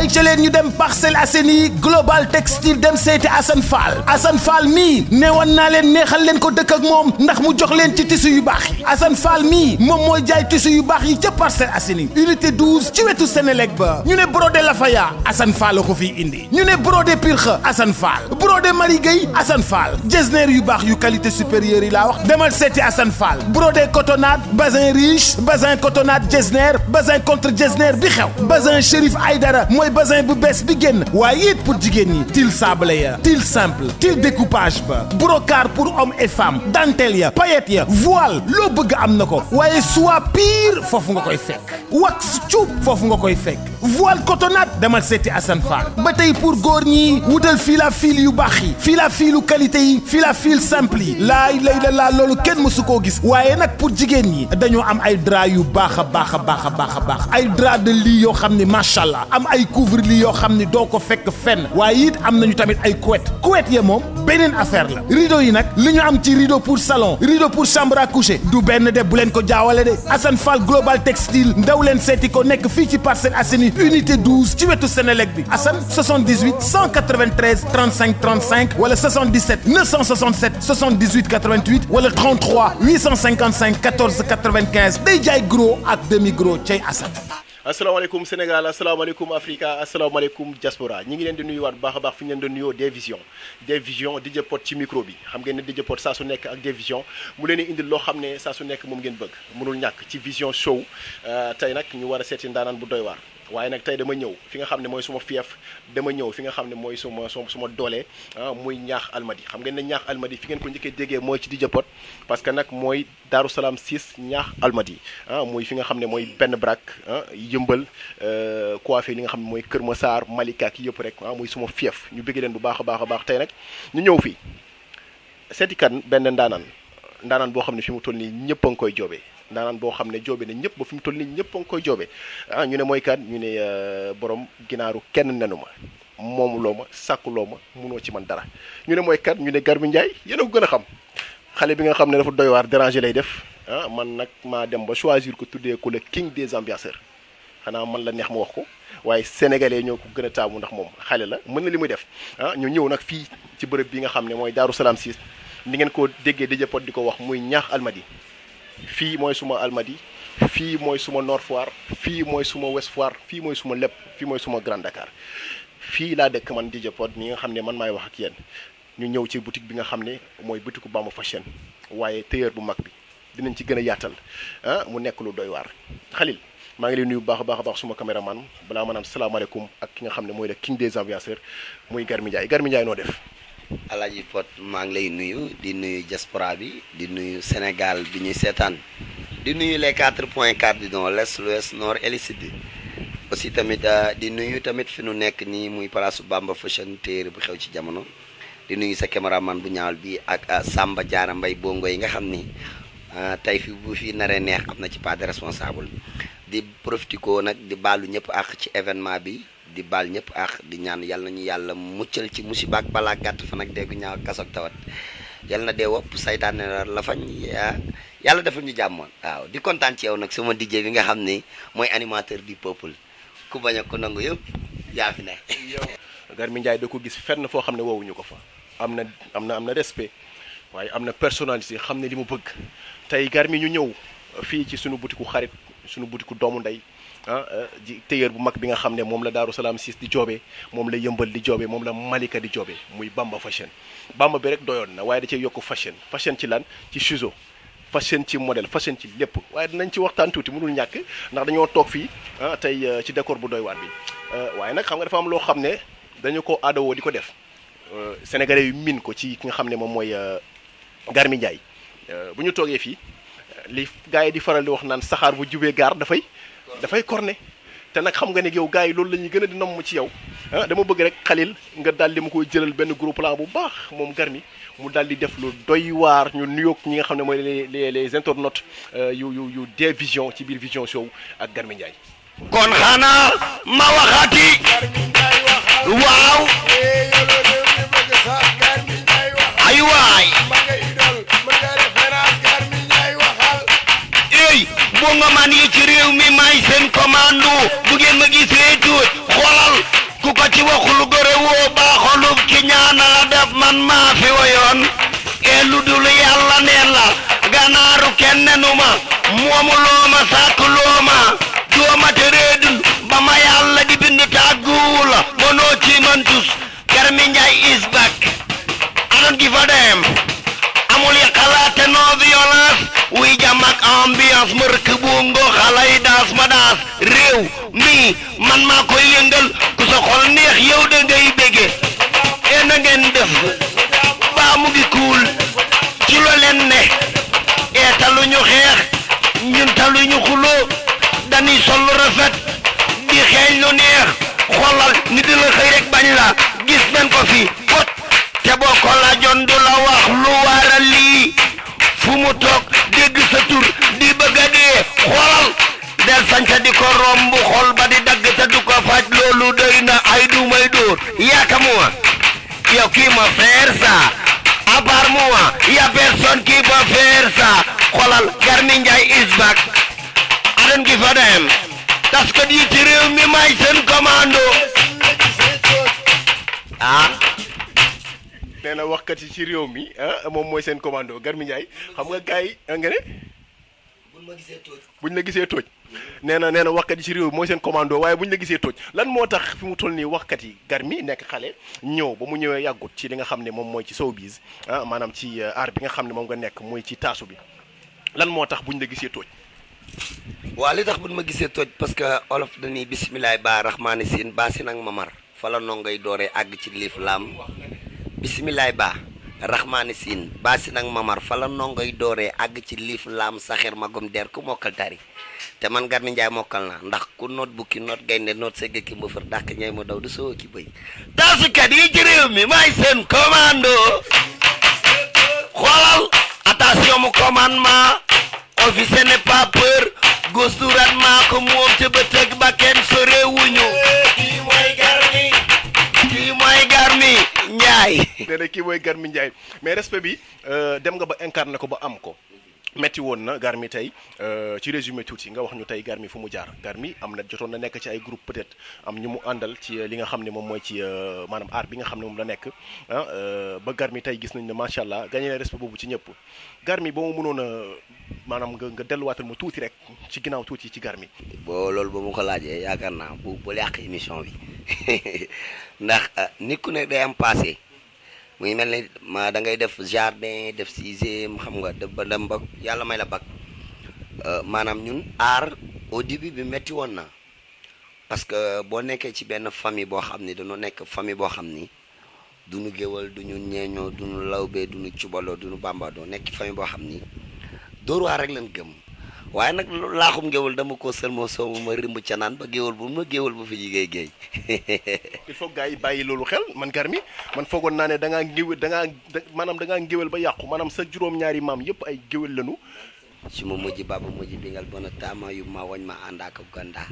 ay ca leen ñu dem Parcelles Assainies Global Textile dem seeti Assane Fall mii neewoon naa leen neexal leen ko dëkk ak moom ndax mu jox leen ci tissu yu baax yi Assane Fall mii moom mooy jaay tissu yu baax yi ca Parcelles Assainies unité 12 ci wetu Sénélec ba ñu ne brodé Lafaya Assane Fall ko fii indi ñu ne brodé Pirxa Assane Fall brodé Marie Gueye Assane Fall jesner yu baax yu qualité supérieure yi laa wax demal seeti Assane Fall brodé cotonnade bazin riche bazin cotonnade jesner bazin contre jesner bi xew bazin Chérif Aïdara mooy bazin bu bees bi génn waaye it pour jigéen ñi til sablé ya til simple til découpage ba brocart pour hommes et femmes dentelle ya paillettes ya voile loo bëgg am na ko waaye soie pire foofu nga koy fekk wax cuub foofu nga koy fekk voile cotonnade demal seeti Assane Fall ba tey pour góor ñi wutal fil à fil yu baax yi fil à filu qualité yi fil à fil simple yi laay lay loolu kenn mësu koo gis waaye nag pour jigéen ñi dañoo am ay drap yu baax a baax ay drap de lit yoo xam ne macha allah am ay couvre-lit yoo xam ne doo ko fekk fenn waaye it am nañu tamit ay couette ya moom beneen affaire la rideau yi nag li ñu am ci rideau pour salon rideau pour chambre à coucher du benn de bu leen ko jaawale de Assane Fall Global Textile ndaw leen seeti ko nekk fii ci Parcelles Assainies unité 12 ci wetu Sénélec bi Assane 78 193 35 35 wala 77 967 78 88 wala 33 855 14 95 day jaay gros ak demi gros cey Assane. asalaamaaleykum Sénégal asalaamaaleykum Africa asalaamaaleykum diaspora ñi ngi leen di nuyuwaat bu baax a baax fi ñu leen doon nuyoo Dvision DJ Pod ci micro bi xam ngeen ne DJ Pod saa su nekk ak Dvision mu leen di indil loo xam ne saa su nekk moom ngeen bëgg mënul ñàkk ci Vision Show tey nag ñu war a seeti ndaanaan bu doy waar waaye nag tey dama ñëw fi nga xam ne mooy suma fief dama ñëw fi nga xam ne mooy suma doole muy ñaax almadi xam ngeen ne ñaax almadi fi ngeen ko njëkkee déggee mooy ci DJ Pod parce que nag mooy Daaru Salaam 6 ñaax almadi muy fi nga xam ne mooy benn brak yëmbal coiffé li nga xam ne mooy Kër Massar Malika ki yëpp rek muy suma fief ñu bëgg leen bu baax a baax tey nag ñu ñëw fii seeti kan benn ndaanaan boo xam ne fi mu toll nii ñëpp a ngi koy joobee ndaanaan boo xam ne joobe ne ñëpp ba fi mu toll nii ñëpp a ngi koy joobe ñu ne mooy kan ñu ne borom ginaaru kenn nenu ma moomu loo ma sàkku loo ma munoo ci man dara ñu ne mooy kan ñu ne Garmi Ndiaye yéen a ko gën a xam xale bi nga xam ne dafa doy waar déranger lay def man nag maa dem ba choisir ko tuddee ko le king des ambianceurs xanaa man la neex ma wax ko waaye sénégalais ñoo ko gën a taamu ndax moom xale la mën na li muy def ñu ñëw nag fii ci bërëb bi nga xam ne mooy Daaru Salaam 6 ni ngeen ko déggee DJ Pod di ko wax muy ñaax almadi fii mooy suma almadi fii mooy suma Nord Foire fii mooy suma Ouest Foire fii mooy suma lépp fii mooy suma Grand Dakar fii laa dëkk man DJ Pod mi nga xam ne man maay wax ak yéen ñu ñëw ci boutique bi nga xam ne mooy boutique Bamba Fashion waaye tailleur bu mag bi dinañ ci gën a yaatal mu nekk lu doy waar Khalil maa ngi lay nuyu bu baax a baax suma caméraman balaa ma naan salaamaaleykum ak ki nga xam ne mooy le king des ambianceurs muy Garmi Ndiaye noo def. Alaaji Pod maa ngi lay nuyu di nuyu diaspora bi di nuyu Sénégal bi ñuy seetaan di nuyu les 4 cardinaux l'est l'ouest nord et le sud aussi tamit di nuyu tamit fi nu nekk nii muy place Bamba Fashion téere bu xew ci jamono di nuyu sa caméraman bu ñaawal bi ak Samba Diarra Mbaye bongo yi nga xam ni tey fi bu fi naree neex am na ci pas de responsable di profité ko nag di baalu ñëpp ak ci événement bi di baal ñëpp ak di ñaan yàlla nañu yàlla muccal ci musiba ak balaa gàtt fan ak déggu ñaaw kasoog tawat yàlla na dee wopp saytaane la fañ yàlla defal ñu jàmm waaw di kontaan ci yow nag sama DJ bi nga xam ni mooy animateur du peuple ku bañ a ko nangu yëpp yaa fi ne. Garmi Ndiaye da ko gis fenn foo xam ne woowuñu ko fa am na respect waaye am na personnalité xam ne li mu bëgg tey Garmi ñu ñëw fii ci sunu butiku xarit sunu butiku doomu ndey di tailleur bu mag bi nga xam ne moom la Daaru Salaam 6 di joobe moom la yëmbal di joobe moom la Malika di joobe muy Bamba Fashion Bamba bi rek doyoon na waaye da cee yokk fashion ci lan ci ciseau fashion ci modèle fashion ci lépp waaye dinañ ci waxtaan tuuti mënul ñàkk ndax dañoo toog fii tey ci décor bu doy waar bi waaye nag xam nga dafa am loo xam ne dañu ko aadawoo di ko def sénégalais yu min ko ci ki nga xam ne moom mooy Garmi Ndiaye bu ñu toogee fii li gars yi di faral di wax naan saxaar bu jubee gaar dafay corné te nag xam nga ne yow gars yi loolu la ñuy gën a di nomm ci yow dama bëgg rek Khalil nga daal di ma koy jëlal benn gros plan bu baax moom Garmi mu daal di def lu doy waar ñu nuyoog ñi nga xam ne mooy les internautes yu Dvision ci biir Vision Show ak Garmi Ndiaye. kon xanaa ma waxati waaw ay waay bongo man yi ci réew mi may seen commando bu ngeen ma gisee tuut xoolal moomuloo ma sàkkuloo ma dooma te réedun ba ma yàlla di bind tàgguwu la mënoo ci man tus Garmi Njaay is back I don't give a damn amul yàqalaate no violence wuy jàmm ak ambiance ma rëkk bongo xalay daas ma daas réew mi man maa koy yëngal ku sa xol neex yow da ngay bége e na ngeen def baa mu ngi kuul ci lo leen ne e taluñu xeex ñun taluñu xuloo dañuy sol lu rafet di xeeñ lu neex xoolal ni di la xëy rek bañ la gis nañ ko fi pot te boo ko laajoon du la wax lu waral lii fu mu toog dégg sa tur di bëgg a dee xoolal del sañca di ko romb xol ba di dagg te du ko faj loolu doy na ay du may dóor yaaka moi yow kii ma faire ça à part moi y'a personne qui peut faire ça xoolal Garmi Njaay is back I don't give a damn tas ko di ci réew mi may seen commando ah nee na waxkat yi ci réew mi moom mooy seen commando Garmi Njaay xam nga gars yi nga ne buñ la gisee tooj nee na waxkat yi ci réew mi mooy seen commando waaye buñ la gisee tooj lan moo tax fi mu toll nii waxkat yi Garmi nekk xale ñëw ba mu ñëwee yàggut ci li nga xam ne moom mooy ci showbiz maanaam ci art bi nga xam ne moom nga nekk mooy ci taasu bi lan moo tax buñ la gisee tooj waa li tax buñ ma gisee tooj parce que olof dañuy bisimilaay ba rahmaani siin ba si nag mamar fa la nongay dooree àgg ci liif laam bisimilaay ba rahmaani siin ba si nag mamar fa la nongay dooree àgg ci liif laam saxeer magum der ku mokkal tari te man Garmi Njaay mokkal naa ndax ku noot bukki noot gaynde noot segg ki mbëfër dàq ñay ma daw du soo ki bëy taasukat yi ci réew mi maay seen commando xoolal attention mu commandement officier n'est pas peur gos du rat maa ko moom te ba tëgg ba kenn sore wuñu kii mooy Garmi Njaay nee na kii mooy Garmi Njaay mais respect bi dem nga ba incarné ko ba am ko metti woon na Garmi tey ci résumé tuuti nga wax ñu tey Garmi fu mu jaar Garmi am na jotoon na nekk ci ay groupe peut-être am ñu mu àndal ci li nga xam ne moom mooy ci maanaam art bi nga xam ne moom la nekk ba Garmi tey gis nañ ne macha allah gagné na respect boobu ci ñëpp Garmi ba mu mënoon a maanaam nga delluwaatal mu tuuti rek ci ginnaaw tuuti ci Garmi. boo loolu ba mu ko laajee yaakaar naa bu yàq émission bi ndax nit ku ne day am passé muy mel ni ma da ngay def jardin def sixième xam nga def ba dem ba yàlla may la bac maanaam ñun art au début bi métti woon na parce que boo nekkee ci benn famille boo xam ni dañoo nekk famille boo xam ni duñu géwal duñu ñeeñoo duñu lawbee duñu cubaloo duñu bambadoo nekk famille boo xam ni dóor waar rek leen gëm waaye nag laaxum géwal dama ko seulement soomu ma rimb ca naan ba géwal bu ma géwal bu fi jigéey géey il faut gars yi bàyyi loolu xel man Garmi man foogoon naa ne da ngaa ngéwél maanaam da ngaa ngéwél ba yàqu maanaam sa juróom-ñaari maam yëpp ay géwél lañu si ma mujj baba mujj bingal bona taama yu ma wañ ma ànd ak ganda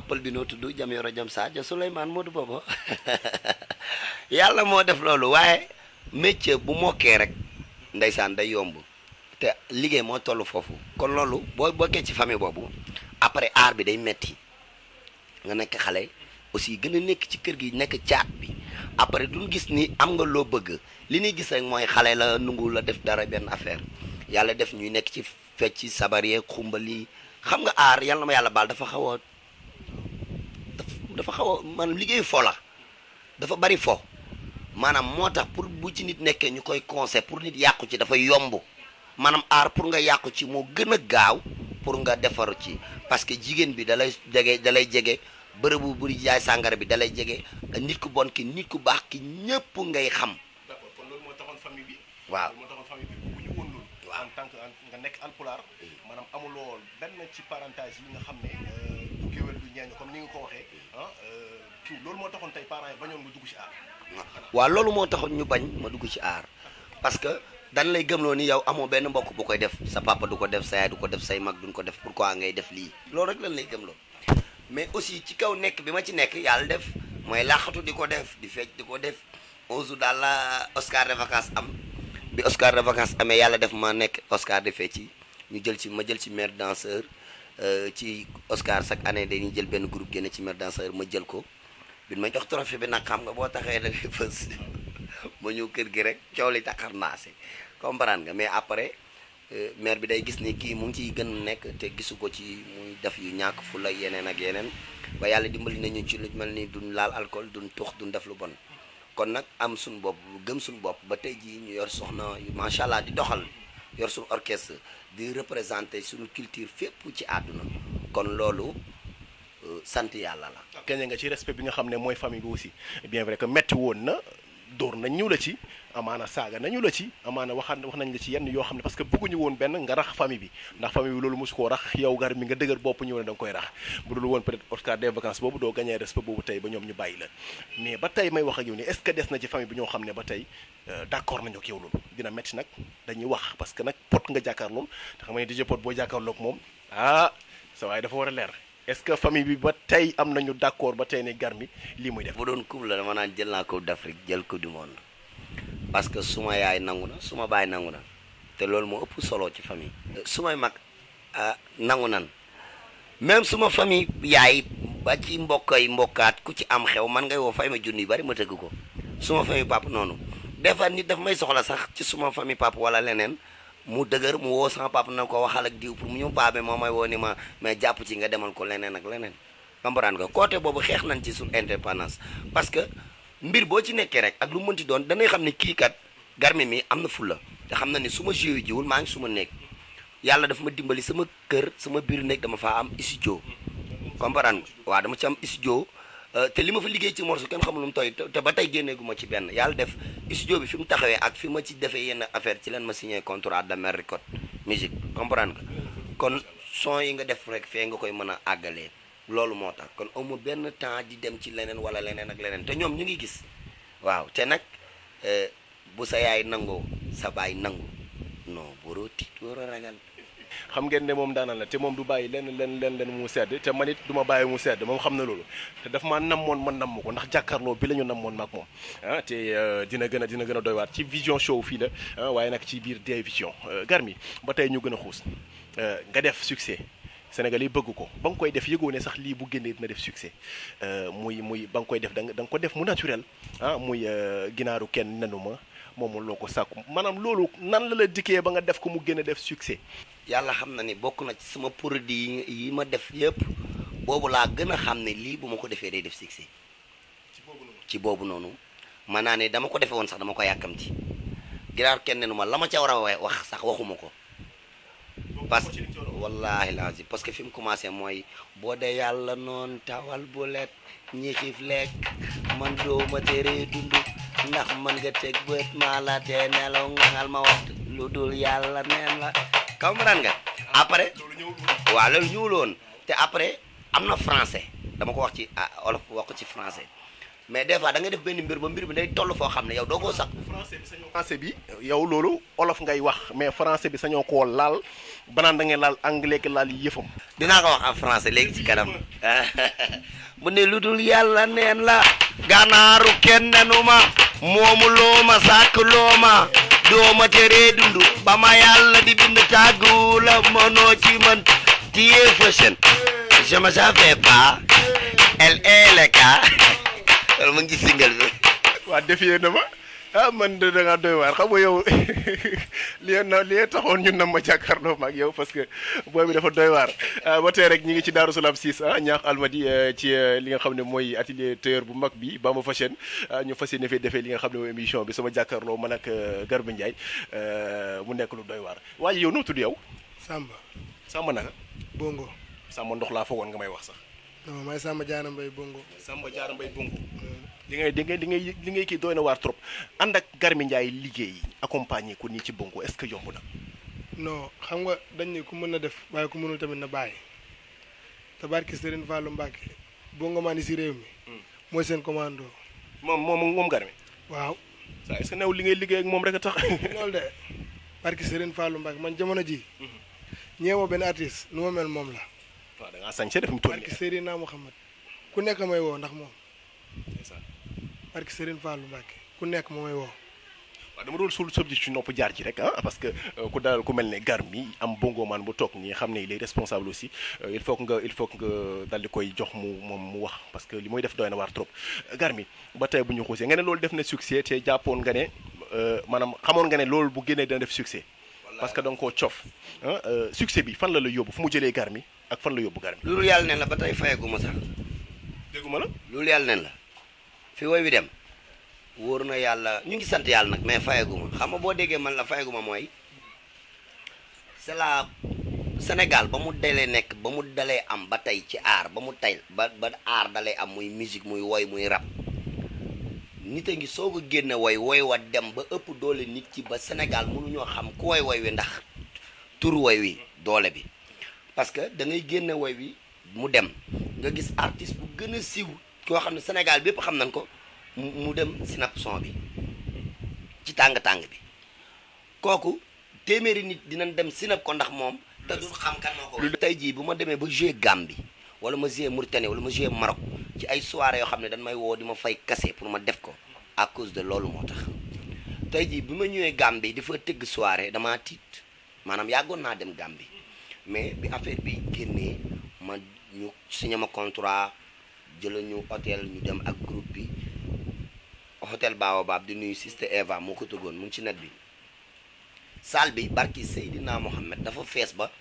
pël bi noo tudd jam yoro jam Sadio Souleymane Modou Bobo yàlla moo def loolu waaye métier bu mokkee rek ndeysaan day yomb te liggéey moo toll foofu kon loolu boo bokkee ci famille boobu après art bi day metti nga nekk xale aussi gën a nekk ci kër gi nekk caat bi après duñ gis ni am nga loo bëgg li ñuy gis rek mooy xale la nungu la def dara benn affaire yàlla def ñuy nekk ci fecc sabar yeeg xumbali xam nga art yàlla na ma yàlla baal dafa xaw a maanaam liggéey fo la dafa bari fo maanaam moo tax pour bu ci nit nekkee ñu koy conseil pour nit yàqu ci dafa yomb maanaam aar pour nga yàqu ci moo gën a gaaw pour nga defaru ci parce que jigéen bi dalay jege bërëbu bu jaay sàngara bi dalay jege nit ku bon ki nit ku baax ki ñëpp ngay xam. d'accord kon loolu moo taxoon famille bi. waaw loolu moo taxoon famille bi bu ñu woon loolu. waaw en tant que nga nekk alpulaar maanaam amuloo benn ci parentage yi nga xam ne du géwél du ñeeñu comme ni nga ko waxee kii loolu moo taxoon tey parents yi bañoon nga dugg ci aar. waaw loolu moo taxoon ñu bañ ma dugg ci aar parce que dan lay gëmloo ni yow amoo benn mbokk bu koy def sa papa du ko def sa yaay du ko def say mag duñ ko def pourquoi ngay def lii loolu rek lan lay gëmloo mais aussi ci kaw nekk bi ma ci nekk yàlla def mooy laaxatu di ko def di fecc di ko def aujour daal la Oscar de vacances am bi Oscar de vacances amee yàlla def ma nekk Oscar de fecc ñu jël ci ma jël ci meilleur danseur ci Oscar chaque année dañuy jël benn groupe génne ci meilleur danseur ma jël ko bi ma jox trophée bi nag xam nga boo taxee da ngay fës ma ñëw kër gi rek coow li taxar naase comprendre nga mais après maire bi day gis ni kii mu ngi ciy gën nekk te gisu ko ci muy def yu ñàkk fu la yeneen ak yeneen ba yàlla dimbali nañu ci lu mel ni duñ laal alcool duñ tux duñ def lu bon kon nag am suñu bopp gëm suñu bopp ba tey jii ñu yor soxna macha allah di doxal yor suñu orchestre di représenter suñu culture fépp ci àdduna kon loolu sant yàlla la. kenn nga ci respect bi nga xam ne mooy famille bi aussi bien vrai que metti woon na dóor nañ ñu la ci amaana saaga nañu la ci amaana wax nañ la ci yenn yoo xam ne parce que bëgguñu woon benn nga rax famille bi ndax famille bi loolu mosu koo rax yow gar mi nga dëgër bopp ñëw ne da nga koy rax bu dul woon peut-être Oscar des vacances boobu doo gagné respect boobu tey ba ñoom ñu bàyyi la mais ba tey may wax ak yow ni est-ce que des na ci famille bi ñoo xam ne ba tey d'accord nañu ak yow loolu dina metti nag dañuy wax parce que nag pot nga jàkkaarlool te xam nga ne DJ Pod boo jàkkaarloog moom sa waaye dafa war a leer est-ce que famille bi ba tey am nañu d'accord ba tey ne Garmi lii muy def. bu doon coupe la dama naan jël naa coupe d'Afrique jël coupe du monde parce que suma yaay nangu na suma baay nangu na te loolu moo ëpp solo ci famille. sumay mag nangu nan même suma famille yaay ba ci mbokkaat ku ci am xew man ngay woo fay ma junni yu bari ma tëgg ko suma famille papa noonu des fois nit daf may soxla sax ci suma famille papa wala leneen. mu dëgër mu woo sama papa na ko waxal ak diw pour mu ñëw paa bi moo may woo ni ma mais jàpp ci nga demal ko leneen ak leneen comprendre nga côté boobu xeex nañ ci suñu indépendance parce que mbir boo ci nekkee rek ak lu mënti doon danay xam ne kii kat Garmi mi am na fulla te xam na ni su ma joué jiwul maa ngi suma néeg yàlla dafa ma dimbali sama kër sama biir néeg dama faa am studio comprendre nga waaw dama ci am studio te li ma fa liggéey ci morceau kenn xamul lu mu toy te ba tey génneegu ma ci benn yàlla def studio bi fi mu taxawee ak fi ma ci defee yenn affaire ci leen ma signé contrat Damer Record musique comprendre nga kon son yi nga def rek fee nga koy mën a àggalee loolu moo tax kon amu benn temps di dem ci leneen wala leneen ak leneen te ñoom ñu ngi gis waaw te nag bu sa yaay nangoo sa baay nangu non waroo tiit waroo ragal. xam ngeen ne moom daanaan la te moom du bàyyi len mu sedd te man it du ma bàyyi mu sedd moom xam na loolu te daf maa namoon ma namm ko ndax jàkkaarloo bi la ñu namoon maag moom te dina gën a doy waat ci vision show fii la waaye nag ci biir des vision Garmi ba tey ñu gën a xuus nga def succès Sénégal yi bëgg ko ba nga koy def yëgoo ne sax lii bu génnee dina def succès muy ba nga koy def da nga ko def mu naturel muy ginaaru kenn nenu ma moom loo ko sàkku maanaam loolu nan la dikkee ba nga def ko mu gën a def succès. yàlla xam na ni bokk na ci sama produit yi ma def yëpp boobu laa gën a xam ne lii bu ma ko defee day def succès ci boobu noonu man naa ne dama ko defee woon sax dama ko yàkkamti ginaar kenn nu ma la ma ca war a wax sax waxuma ko parce que wallaahi laazim parce que fi mu commencé mooy boo dee yàlla noon tawal bu let ñi xiif lekk man doo ma teree dund ndax man nga teg bët maa la tee nelaw ngal ma wax lu dul yàlla neen la comprendre nga après waaw loolu ñuuloon te après am na français dama ko wax ci olof wax ko ci français mais des fois da nga def benn mbir ba mbir bi day toll foo xam ne yow doo koo sax français bi yow loolu olof ngay wax mais français bi sañoo koo laal banaan da ngay laal anglais ki laal yëfam dinaa ko wax en français léegi ci kanam mu ne lu dul yàlla neen la ganaaru kenn nenu ma moomu loo ma sàkk loo ma dooma teree dund ba ma yàlla di bind tàggu la mënoo ci man tiye fashion je me savais pas elle est le cas loolu mu ngi ci single bi waa defee na ma man da ngaa doy waar xam nga yow li taxoon ñun nam ma jàkkaarloo ma ak yow parce que booy bi dafa doy waar ba tey rek ñi ngi ci Daaru Salaam 6 ñaax almadi ci li nga xam ne mooy atelier tailleur bu mag bi Bamba Fashion ñu fas yéene fee defee li nga xam ne mooy émission bi sama jàkkaarloo man ak Garmi Ndiaye mu nekk lu doy waar waaye yow noo tudd yow Samba naka Bongo Samba ndox laa foogoon nga may wax sax non may Samba Diarra Mbaye Bongo li ngay kii doy na waar trop ànd ak Garmi Ndiaye liggéey accompagner ko nii ci Bongo est-ce que yomb na. non xam nga dañ ne ku mën na def waaye ku mënul tamit na bàyyi te barki Serigne Fallou Mbacke Bongo maa ni si réew mi. mooy seen commando. moom Garmi. waaw. saa est-ce que new li ngay liggéey ak moom rek a tax. loolu de barki Serigne Fallou Mbacke man jamono ji ñeemoo benn artiste nu ma mel moom la. waaw da ngaa sañse def mu toll nii barki Serigne Mouhamed ku nekk may woo ndax moom. barki Serigne Fallou Mbacke ku nekk moo may woo. waaw dama doon suul subject ci nopp jaar ci rek parce que ku dalal ku mel ne Garmi am bongo man bu toog nii xam ne il est responsable aussi il faut que nga dal di koy jox moom mu wax parce que li muy def doy na waar trop Garmi ba tey bu ñu xuusee nga ne loolu def na succès te jàppoon nga ne maanaam xamoon nga ne loolu bu génnee dina def succès parce que da nga koo cof succès bi fan la yóbbu fu mu jëlee Garmi ak fan la yóbbu Garmi. loolu yàlla nen la ba tey fayaguma sax. dégguma la. loolu yàlla nen la fi woy wi dem wóor na yàlla ñu ngi sant yàlla nag mais fayaguma xam nga boo déggee man la fayaguma mooy c'est la Sénégal ba mu dalee nekk ba mu dalee am ba tey ci aar ba mu tey ba aar dalee am muy musique muy woy muy rap nit a ngi soog a génne woy wa dem ba ëpp doole nit ci ba Sénégal mënuñoo xam ku woy wi ndax turu woy wi doole bi parce que da ngay génne woy wi mu dem nga gis artiste bu gën a siiw koo xam ne Sénégal bépp xam nañ ko mu dem sinap son bi ci tàng-tàng bi kooku téeméeri nit dinañ dem sinap ko ndax moom te dul xam kan moo ko tey jii bu ma demee ba jouer Gambie wala ma jouer Mauritanie wala ma jouer Maroc ci ay soirée yoo xam ne dañ may woo di ma fay kase pour ma def ko à cause de loolu moo tax tey jii bi ma ñëwee Gambie di fa tëgg soirée damaa tiit maanaam yàggoon naa dem Gambie mais bi affaire bi génnee ma ñu signé ma contrat jëla ñu hôtel ñu dem ak groupe bi hôtel Baobab di nuyu Sister Eva moo ko tëggoon mu ngi ci net bi salle bi barki Seydina Mohamed dafa fees ba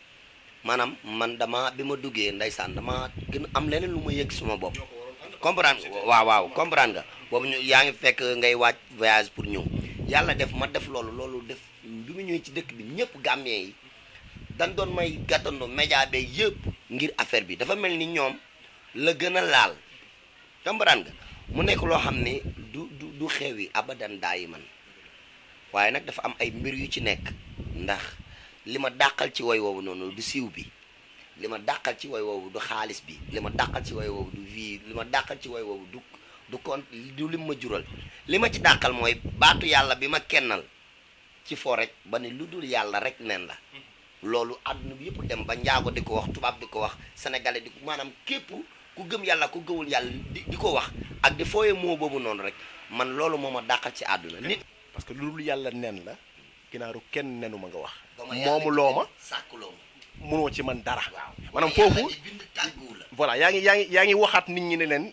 maanaam man dama bi ma duggee ndeysaan dama gën am leneen lu ma yëg suma bopp comprendre waaw comprendre nga boobu ñu yaa ngi fekk ngay waaj voyage pour ñëw yàlla def ma def loolu def bi mu ñëwee ci dëkk bi ñëpp Gambien yi dañ doon may gàttandoo média be yëpp ngir affaire bi dafa mel ni ñoom la gën a laal comprendre nga mu nekk loo xam ne du xew yi abadan daayi man waaye nag dafa am ay mbir yu ci nekk ndax li ma dàqal ci woy woowu noonu du siiw bi li ma dàqal ci woy woowu du xaalis bi li ma dàqal ci woy woowu du vie li ma dàqal ci woy woowu du kon du lim ma jural li ma ci dàqal mooy baatu yàlla bi ma kennal ci foo rek ba ne lu dul yàlla rek nen la loolu àdduna bi yëpp dem ba njaago di ko wax tubaab di ko wax sénégalais di ko maanaam képp ku gëm yàlla ku gëwul yàlla di ko wax ak di fooyee moo boobu noonu rek man loolu moo ma dàqal ci àdduna nit parce que lu dul yàlla nen la ginaaru kenn nenu ma nga wax moomu loo ma sàkkuloo ma mënoo ci man dara maanaam foofu voilà yaa ngi waxaat nit ñi ne leen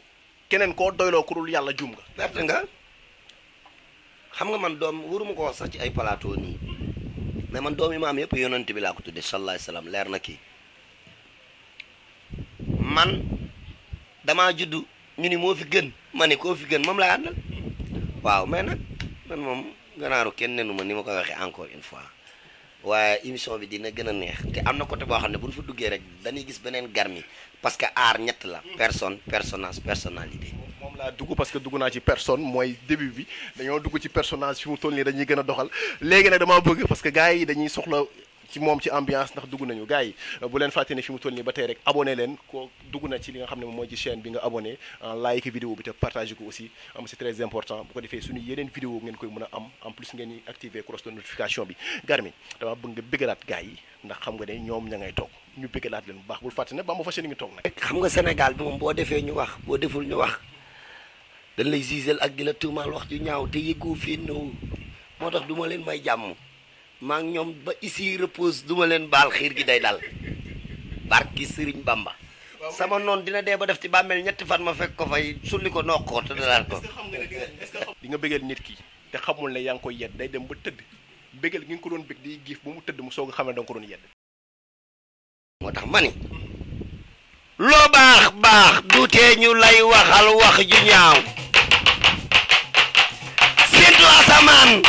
keneen koo doyloo ku dul yàlla jum nga perte nga xam nga man doom waruma ko wax sax ci ay plateau nii mais man doom yi ma am yëpp yonent bi laa ko tudde sallallahu alayhi wasallam leer na kii man damaa juddu ñu ni moo fi gën ma ne koo fi gën moom laa àndal waaw mais nag man moom ganaaru kenn nenu ma ni ma ko waxee encore une fois waaye émission bi dina gën a neex te am na côté boo xam ne bu ñu fa duggee rek dañuy gis beneen Garmi parce que aar ñett la personne personnage personnalité moom laa dugg parce que dugg naa ci personne mooy début bi dañoo dugg ci personnage fi mu toll nii dañuy gën a doxal léegi nag dama bëgg parce que gars yi dañuy soxla ci moom ci ambiance ndax dugg nañu gars yi bu leen fàtte ne fi mu toll nii ba tey rek abonné leen ko dugg na ci li nga xam ne moom mooy ci chaîne bi nga abonné like vidéo bi te partagé ko aussi c'est très important bu ko defee suñu yeneen vidéo ngeen koy mën a am en plus ngeen di activer cloche de notification bi Garmi dama bëgg nga bëggalaat gars yi ndax xam nga ne ñoom ña ngay toog ñu bëggalaat leen bu baax bul fàtte ne Bamba Fashion ngi toog nag xam nga Sénégal bi moom boo defee ñu wax boo deful ñu wax dañ lay gisel ak di la tuumaal wax ju ñaaw te yëgoo fii ñëw moo tax du ma leen may jàmm maa ngi ñoom ba ici repose du ma leen baal xiir gi day dal barki Sëriñ Bamba sama noon dina dee ba def ci bàmmeel ñetti fan ma fekk ko fay sulli ko nokk ko te dalaat ko di nga bëggeel nit ki te xamul ne yaa ngi koy yedd day dem ba tëdd bëggeel gi nga ko doon bëgg di giif ba mu tëdd mu soog a xam ne da nga ko doon yedd moo tax ma ni loo baax baax du tee ñu lay waxal wax ju ñaaw séntu asamaan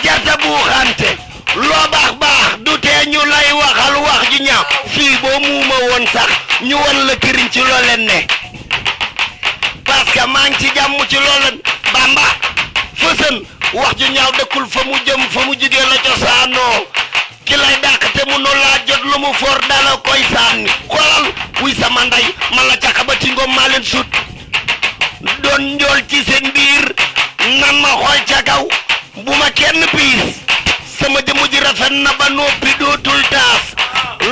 jarta buuxante loo baax baax du tee ñu lay waxal wax ju ñaaw fii boo muuma woon sax ñu won la këriñ ci loo leen ne parce que maa ngi ci jàmm ci loo leen Bamba fësën wax ju ñaaw dëkkul fa mu jëm fa mu jigee la cosaanoo ki lay dàq te mënoo laa jot lu mu for dala koy sànni xoolal wuy sama ndey man la càq ba ci ngoom maa leen sut doon njool ci seen biir nan ma xool ca kaw bu ma kenn piis sama jëmm ji rafet na ba noppi dootul taas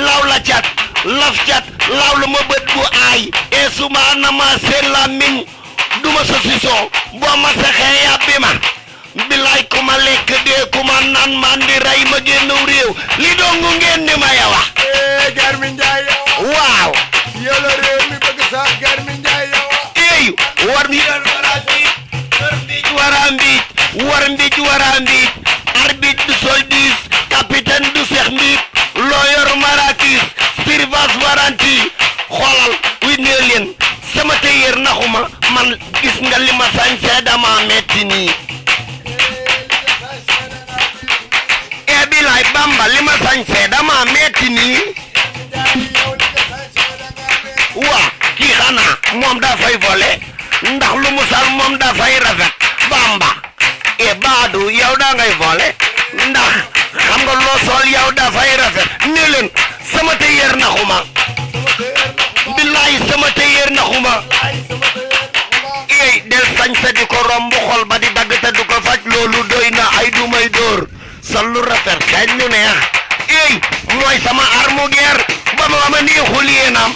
law la cat laf cat law la ma bët bu aay e suma na ma seen làmmiñ duma sa sisoo boo ma saxee yàbbi ma bilaay ku ma lekk dee ku ma naan man di rey ma génn réew li dongu ngeen di ma yawa Garmi Ndiaye yow waaw yow la réew mi bëgg sax Garmi Ndiaye yow eeyu war mbiij war a mbiij arbitre du sol diis capitaine du Cheikh Mbib loo yor marakis service warranty xoolal wi nee leen sama téyeer naxuma man gis nga li ma sañse dama metti nii e bilaay Bamba li ma sañse dama metti nii waa kii xanaa moom dafay volé ndax lu mu sal moom dafay rafet Bamba e baadu yow da ngay volé ndax xam nga loo sol yow dafay rafet ne leen sama téyeer naxuma billaay sama téyeer naxuma ey del sañ sa di ko romb xol ba di dagg te du ko faj loolu doy na ay du may dóor sol lu rafet xeeñ ñu neex ey mooy sama arme guerre ba ma neexul yéenam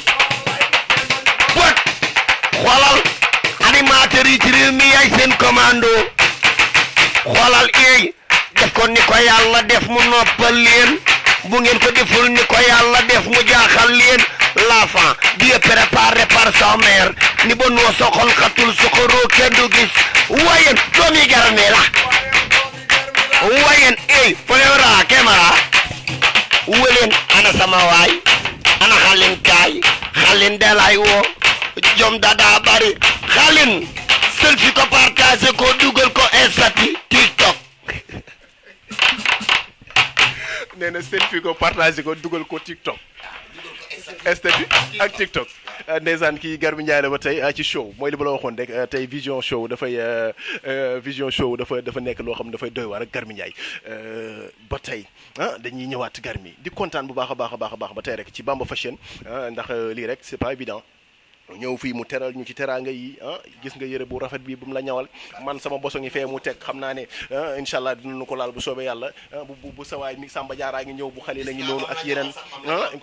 pot xoolal animateur yi ci réew mi yaay seen commando xoolal ey def ko ni ko yàlla def mu noppal leen bu ngeen ko deful ni ko yàlla def mu jaaxal leen l'enfant Dieu préparé par sa mère ni ba noo soxol xatul soxoroo kenn du gis wayen doomi garme la wayen ey folewra kemara weleen ana sama waay ana xalin kaay xalin delay woo jom dada bari xalin selfie ko partage ko dugal ko estati TikTok nee na selfie ko partagé ko dugal ko TikTok esthétique ak TikTok ndeysaan kii Garmi Ndiaye la ba tey ci show mooy li ma la waxoon rek tey vision show dafay dafa nekk loo xam ne dafay doy waar ak Garmi Ndiaye ba tey dañuy ñëwaat Garmi di kontaan bu baax a baax a baax a baax ba tey rek ci Bamba Fashion ndax lii rek c'est pas évident ñëw fii mu teral ñu ci teraanga yi gis nga yëre bu rafet bi bu mu la ñawal man sama boso ngi fee mu teg xam naa ne incha allah dinañu ko laal bu soobee yàlla bu sawaay mi Samba Diarra ngi ñëw bu xale la ngi noonu ak yeneen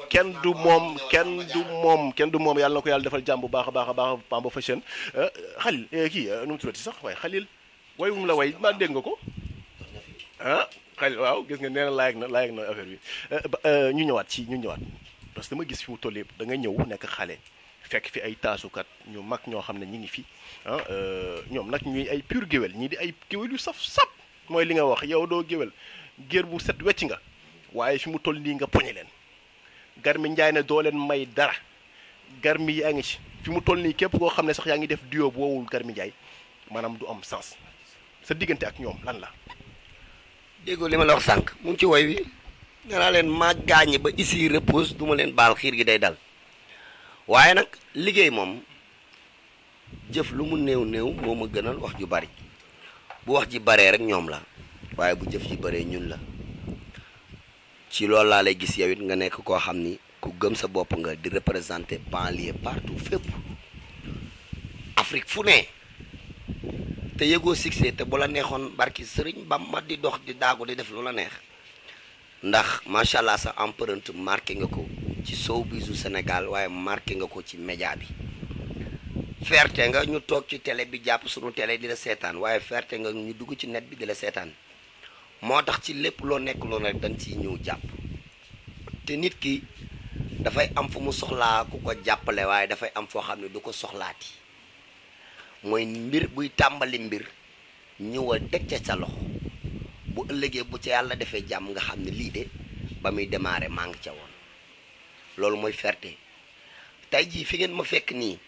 kenn du moom yàlla na ko yàlla defal jàmm bu baax a baax a baax Bamba Fashion Khalil kii nu mu tuddati sax waaye Khalil way mu la way maa dégg nga ko Khalil waaw gis nga nee na laaj na affaire bi ñu ñëwaat parce que dama gis fi mu toll yëpp da nga ñëw nekk xale fekk fi ay taasukat ñu mag ñoo xam ne ñi ngi fi ñoom nag ñuy ay pur géwél ñii di ay géwél yu saf mooy li nga wax yow doo géwél gér bu set wecc nga waaye fi mu toll nii nga poñe leen Garmi Ndiaye ne doo leen may dara Garmi yaa ngi ci fi mu toll nii képp koo xam ne sax yaa ngi def duo bu woowul Garmi Ndiaye maanaam du am sens sa diggante ak ñoom lan la déggoo li ma la wax sànq mu ngi ci woy wi danaa leen maa gaañe ba ici repose du ma leen baal xiir gi day dal waaye nag liggéey moom jëf lu mu néew moo ma gënal wax ju bari bu wax ji baree rek ñoom la waaye bu jëf ji baree ñun la ci loolu laa lay gis yow it nga nekk koo xam ni ku gëm sa bopp nga di représenter banlieue partout fépp Afrique fu ne te yëgoo succès te bu la neexoon barki Sëriñ Bamba di dox di daagu di def lu la neex ndax macha allah sa empreinte marqué nga ko ci showbizu Sénégal waaye marqué nga ko ci média bi fierté nga ñu toog ci télé bi jàpp sunu télé di la seetaan waaye fierté nga ñu dugg ci net bi di la seetaan moo tax ci lépp loo nekk loolu rek dañ ciy ñëw jàpp te nit ki dafay am fu mu soxlaa ku ko jàppale waaye dafay am foo xam ne du ko soxlaati mooy mbir buy tàmbali mbir ñëwal teg ca sa loxo bu ëllëgee bu ca yàlla defee jàmm nga xam ne lii de ba muy démarrer maa ngi ca woon loolu mooy fierté tey jii fi ngeen ma fekk nii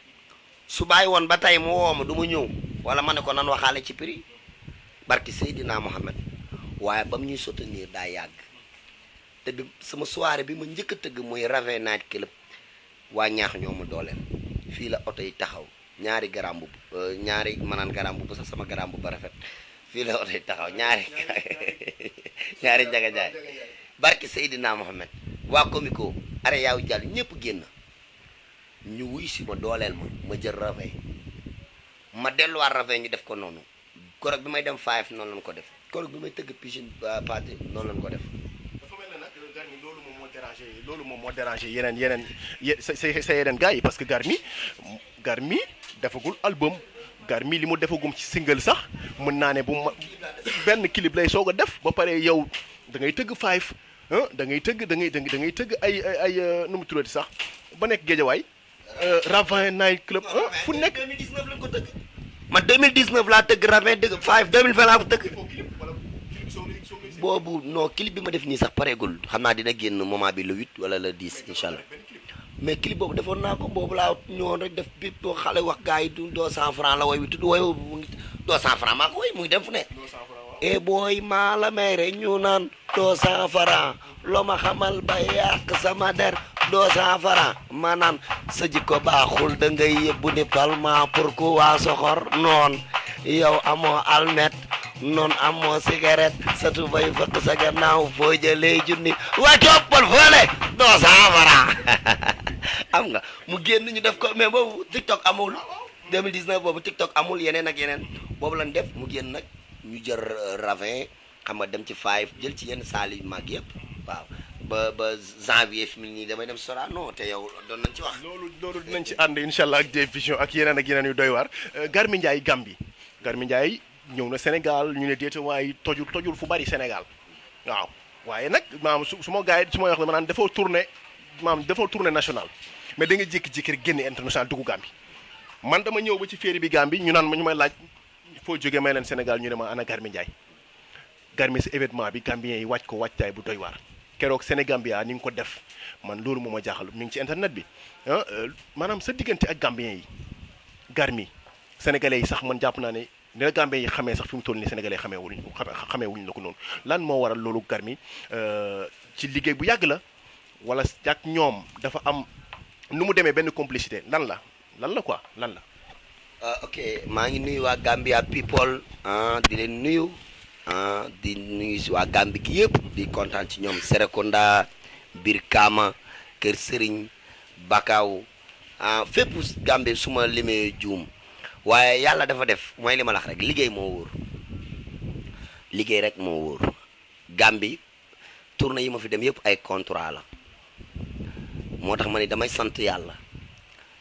su bàyyi woon ba tey mu woo ma du ma ñëw wala ma ne ko nan waxaale ci prix barki Seydina Mohamed waaye ba mu ñuy soutenir daa yàgg te bi sama soirée bi ma njëkk a tëgg mooy Ravin Night Club waa ñaax ñoo ma dooleel fii la oto yi taxaw ñaari garam bu manaan garam bu sax sama garam bu ba rafet fii la oto yi taxaw ñaari njaga jaay barki Seydina Mohamed waa Comico are yaaw jàll ñëpp génn ñu wuy si ma dooleel ma jël Ravin ma delluwaat Ravin ñu def ko noonu korog bi may dem 5 noonu lañ ko def korog bi may tëgg piscine pâté noonu lañ ko def. dafa mel ne nag Garmi loolu moom moo dérangé yeneen sa yeneen gars yi parce que Garmi defagul album Garmi li mu defagum ci single sax mën naa ne bu ma benn clip lay soog a def ba pare yow da ngay tëgg 5 da ngay tëgg ay nu mu tuddati sax ba nekk Géejawaay Ravin Night Club fu nekk 2019 lañ ko tëgg man 2019 laa tëgg Ravin dëgg 5 2020 laa ko tëgg boobu non clip bi ma def nii sax pareegul xam naa dina génn moment bi le 8 wala le 10 incha allah mais clip boobu defoon naa ko boobu laa ñëwoon rek def bi boo xale wax gars yi du 200 francs la woy bi tudd woy mu ngi 200 francs maa ko woy mu ngi dem fu ne e booy maa la may rek ñu naan 200 francs loo ma xamal ba yàq sama der 200 francs maanaam sa jikko baaxul da ngay yëbbu ni palma pour ku waa soxor noon yow amoo almet noon amoo cigarette sa tubay fëkk sa gannaaw foo jëlee junni waa toppal fële 200 francs am nga mu génn ñu def ko mais boobu TikTok amul 2019 boobu TikTok amul yeneen ak yeneen boobu lañ def mu génn nag ñu jël ravin xam nga dem ci 5 jël ci yenn saal yu mag yëpp waaw ba janvier fi mu nii damay dem Sorano te yow doon nañ ci wax. loolu dinañ ci ànd incha allah ak Dave Vision ak yeneen yu doy waar Garmi Ndiaye Gambie Garmi Ndiaye ñëw na Sénégal ñu ne déeta waaye tojul fu bari Sénégal waaw waaye nag maam su ma gars yi su ma wax dama naan defoo tournée nationale mais da nga jékki-jékki rek génne international dugg Gambie man dama ñëw ba ci féeri bi Gambie ñu naan ma ñu may laaj foo jógee may leen Sénégal ñu ne ma ana Garmi Ndiaye Garmi si événement bi Gambien yi wàcc ko wàccaay bu doy waar keroog Sénégambia ni nga ko def man loolu moo ma jaaxal mi ngi ci internet bi maanaam sa diggante ak Gambien yi Garmi sénégalais yi sax man jàpp naa ne ni la Gambien yi xamee sax fi mu toll nii sénégalais xamee wuñ la ko noonu lan moo waral loolu Garmi ci liggéey bu yàgg la wala ak ñoom dafa am nu mu demee benn complicité lan la quoi lan la. ok maa ngi nuyu waa Gambia people di leen nuyu di nuyu si waa Gambie gi yëpp di kontaan ci ñoom Serekunda Birkama Kër Sëriñ Bakaaw fépp Gambie su ma limee juum waaye yàlla dafa def mooy li ma la wax rek liggéey moo wóor liggéey rek moo wóor Gambie tournée yi ma fi dem yëpp ay contrat la moo tax ma ni damay sant yàlla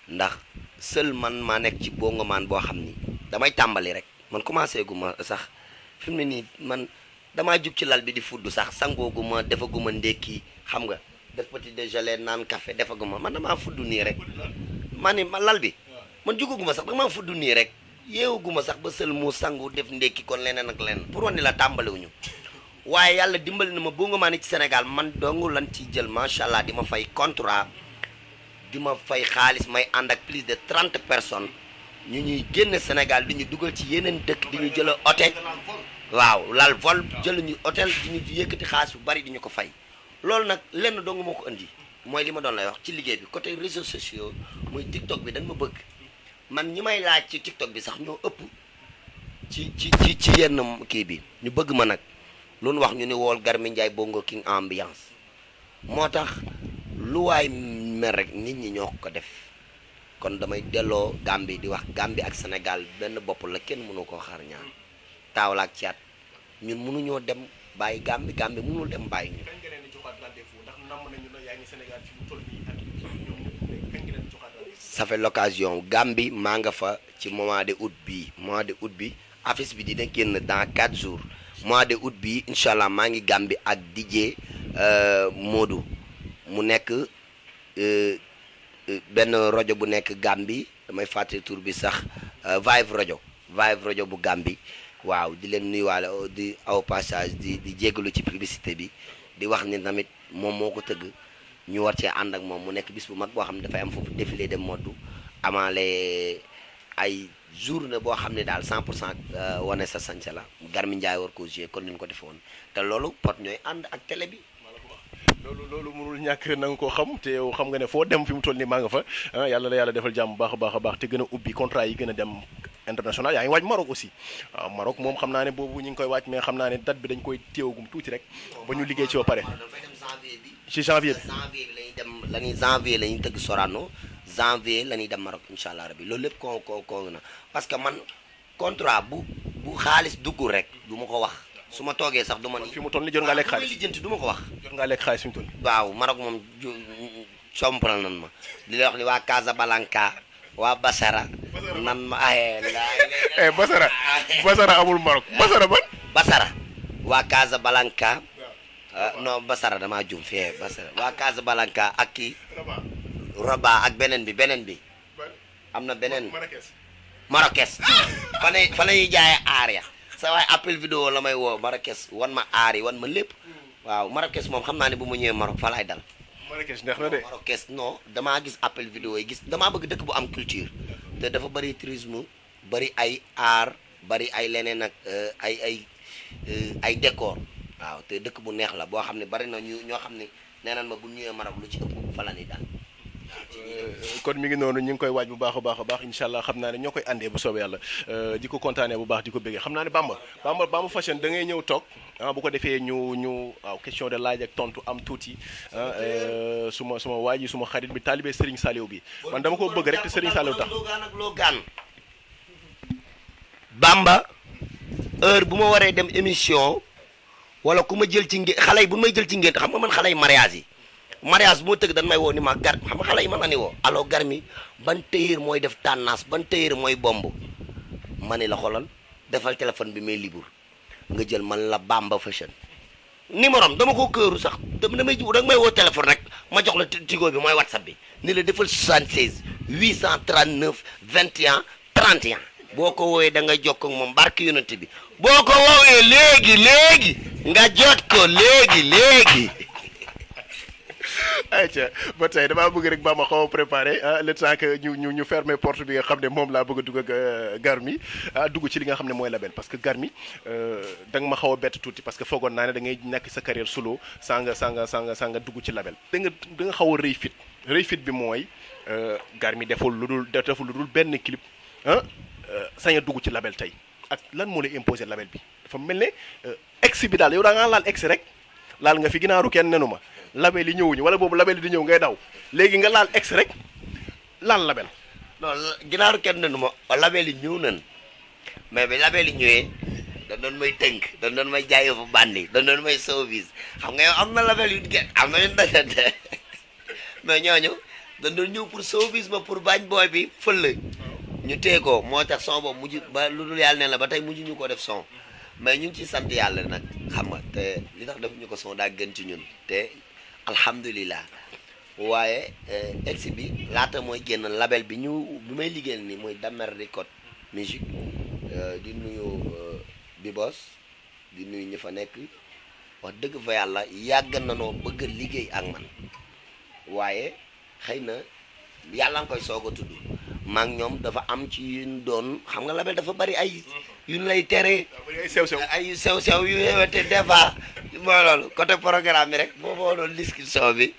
ndax seul man maa nekk ci bongo maan boo xam ni damay tàmbali rek man commencé gu ma sax fi mu ne nii man damaa jug ci lal bi di fudd sax sangooguma defaguma ndékki xam nga def petit déjeuner naan café defaguma man damaa fudd nii rek man ni ma lal bi man jugaguma sax damaa fudd nii rek yeewuguma sax ba seul mu sangu def ndékki kon leneen ak leneen pour wan ni la tàmbaliwuñu waaye yàlla dimbali na ma bongo maan ci Sénégal man dong lan ci jël macha allah di ma fay contrat di ma fay xaalis may ànd ak plus de 30 personnes ñu ñuy génn Sénégal di ñu dugal ci yeneen dëkk di ñu jël hôtel waaw lal vol jël ñu hôtel di ñu yëkkati xaalis bu bari di ñu ko fay loolu nag lenn dong moo ko indi mooy li ma doon lay wax ci liggéey bi côté réseaux sociaux muy TikTok bi dañ ma bëgg man ñi may laaj ci TikTok bi sax ñoo ëpp ci yenn kii bi ñu bëgg ma nag loolu wax ñu ni wool Garmi Ndiaye Bongo King ambiance moo tax lu waay mer rek nit ñi ñoo ko def kon damay delloo Gambie di wax Gambie ak Sénégal benn bopp la kenn mënu koo xaar ñaar taaw la ak caat ñun mënuñoo dem bàyyi Gambie mënul dem bàyyi ñu. ça fait l'occasion Gambie maa nga fa ci mois de août bi affiche bi dina génn dans 4 jours mois de août bi incha allah maa ngi Gambie ak DJ Modou mu nekk benn rajo bu nekk Gambie damay fàttali tur bi sax Vibe rajo bu Gambie waaw di leen nuyuwaale di aw passage di jégalu ci publicité bi di wax ni tamit moom moo ko tëgg ñu war cee ànd ak moom mu nekk bis bu mag boo xam ne dafay am foofu défilé de mode amaale ay journée boo xam ne daal 100% wane sa sañse la Garmi Ndiaye war ko jouer kon ni ñu ko defee woon te loolu pot ñooy ànd ak télé bi. loolu mënul ñàkk na nga koo xam te yow xam nga ne foo dem fi mu toll nii maa nga fa yàlla la yàlla defal jàmm baax a baax te gën a ubbi contrat yi gën a dem international yaa ngi waaj Maroc aussi waaw Maroc moom xam naa ne boobu ñu ngi koy waaj mais xam naa ne date bi dañ koy téewagum tuuti rek ba ñu liggéey ci ba pare. ci janvier bi janvier la ñuy tëgg Sorano janvier la ñuy dem Maroc incha allah rabi loolu lépp ko na parce que man contrat bu xaalis duggul rek du ma ko wax. su ma toogee sax du ma ni fi mu toll nii jot ngaa lekk xaalis lijjanti du ma ko wax. jot ngaa lekk xaalis fi mu toll nii. waaw Maroc moom sompal nan ma li lay wax ni waa Casablanca waa Basara. nan ma Basara amul Maroc Basara ban. Basara waa Casablanca. non Basara damaa jum fee Basara waa Casablanca ak kii. Rabat ak beneen bi. am na beneen. Marrakech. fa la ñuy jaayee aar ya sa waay appel vidéo la may woo Marrakech wan ma aar yi wan ma lépp waaw Marrakech moom xam naa ne bu ma ñëwee Maroc fa laay dal Marrakech neex na de. Marrakech non damaa gis appel vidéo yi gis damaa bëgg dëkk bu am culture te dafa bëri tourisme bëri ay art bëri ay leneen ak ay décor waaw te dëkk bu neex la boo xam ne bëri na ñoo xam ne nee naan ma bu ñëwee Maroc lu ci ëpp fa la ni daal kon mi ngi noonu ñu ngi koy waaj bu baax a baax incha allah xam naa ne ñoo koy àndee bu soobee yàlla di ko kontaanee bu baax di ko bëggee xam naa ne Bamba Fashion da ngay ñëw toog bu ko defee ñu waaw question de laaj ak tontu am tuuti suma waa ji suma xarit bi taalibe Serigne Saliou bi man dama ko bëgg rek te Serigne Saliou tax loo gaan Bamba heure bu ma waree dem émission wala ku ma jël ci xale yi bu may jël ci ngént xam nga man xale yi mariage bu ma tëgg dañ may woo ni ma gar xam nga xale yi man la ni woo allo gar mi ban téyeer mooy def tànnaas ban téyeer mooy bomb ma ni la xolal defal téléphone bi may libre nga jël man la Bamba Fashion numéro am dama ko këru sax damay jiw da nga may woo téléphone rek ma jox la tigo bi mooy whatsapp bi ni la defal 76 839 21 31 boo ko woowee da nga jokkoo ak moom barke yonent bi boo ko woowee léegi nga jot ko léegi ayca ba tey damaa bëgg rek Bamba xaw a préparé le temps que ñu fermer porte bi nga xam ne moom laa bëgg a dugg ak Garmi dugg ci li nga xam ne mooy label parce que Garmi da nga ma xaw a bett tuuti parce que foogoon naa ne da ngay nekk sa carrière solo saa nga dugg ci label da nga xaw a rëy fit bi mooy Garmi deful lu dul benn clip sañ a dugg ci label tey ak lan moo lay imposer label bi dafa mel ne ex bi daal yow da ngaa laal ex rek laal nga fi ginaaru kenn nenu ma label yi ñëwuñu wala boobu label yi di ñëw ngay daw léegi nga laal ex rek laal label. non ginaaru kenn nenu ma label yi ñëw nañ mais bi label yi ñëwee dañ doon may tënk dañ doon may jaayee fu bandi dañ doon may service xam nga yow am na label yu am na yu dajante mais ñooñu dañ doon ñëw pour service ma pour bañ booy bi fël ñu téye ko moo tax son boobu mujj ba lu dul yàlla ne la ba tey mujj ñu ko def son mais ñu ngi ciy sant yàlla nag xam nga te li tax defuñu ko son daa gën ci ñun te alhamdulilah waaye ex bi laata mooy génn label bi may liggéeyal nii mooy Damer Record musique di nuyu Bibos di nuyu ñi fa nekk wax dëgg fa yàlla yàgg na noo bëgg a liggéey ak man waaye xëy na yàlla nga koy soog a tudd maa ngi ñoom dafa am ci yuñ doon xam nga label dafa bari ay yuñ lay tere ay sew yu yewete des fois mooy loolu côté programme bi rek booboo doon discussion bi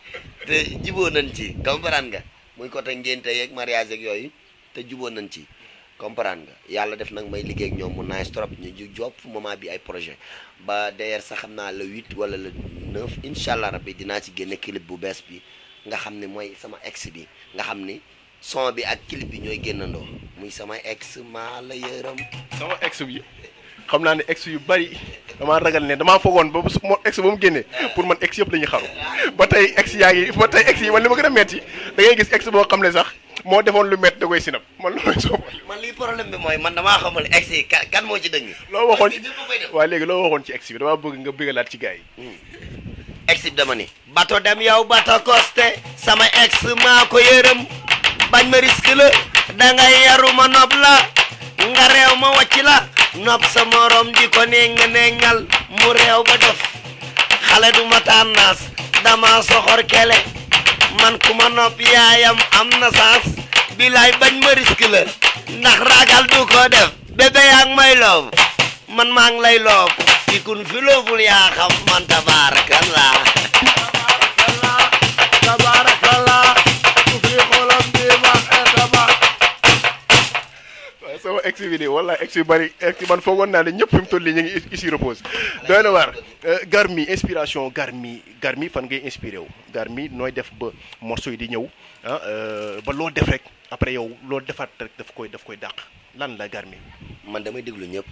te juboo nañ ci comprendre nga muy côté ngénte yeeg mariage ak yooyu te juboo nañ ci comprendre nga yàlla def nag may liggéey ak ñoom mu nice trop ñu ju job moment bi ay projet ba d'ailleurs sax xam naa le 8 wala le 9 incha allah rabbi dinaa ci génne clip bu bees bi nga xam ne mooy sama ex bi nga xam ni son bi ak clip bi ñooy génnandoo muy sama ex maa la yërëm sama ex bi xam naa ne ex yu bari damaa ragal ne damaa foogoon ba moo ex ba mu génnee pour man ex yëpp la ñuy xaru ba tey ex yi man li ma gën a metti da ngay gis ex boo xam ne sax moo defoon lu métti da koy sinap man loolu soo man lii problème bi mooy man damaa xamul ex yi kan moo ci dëgg loo waxoon waaye léegi loo waxoon ci ex bi damaa bëgg nga bëggalaat ci gars yi ex bi dama ni bato dem yow bato costé sama ex maa ko yërëm bañ ma risque la dangay yaru ma nopp la nga réew ma wàcc la nopp sa morom di ko nengal mu réew ba def xale du ma tànnaas dama soxor kele man ku ma nopp yaayam am na saas bilaay bañ ma risque la ndax ragal du ko def bébé yaa ngi may loof man maa ngi lay loof ki kun fi looful yaa xam man tabarakallah sama ex bi de wala ex yu bari man foogoon naa ne ñëpp fi mu toll nii ñu ngi ici repose doy na waar Garmi inspiration Garmi fan ngay inspiré wu Garmi nooy def ba morceau yi di ñëw ba loo def rek après yow loo defaat rek daf koy dàq lan la Garmi. man damay déglu ñëpp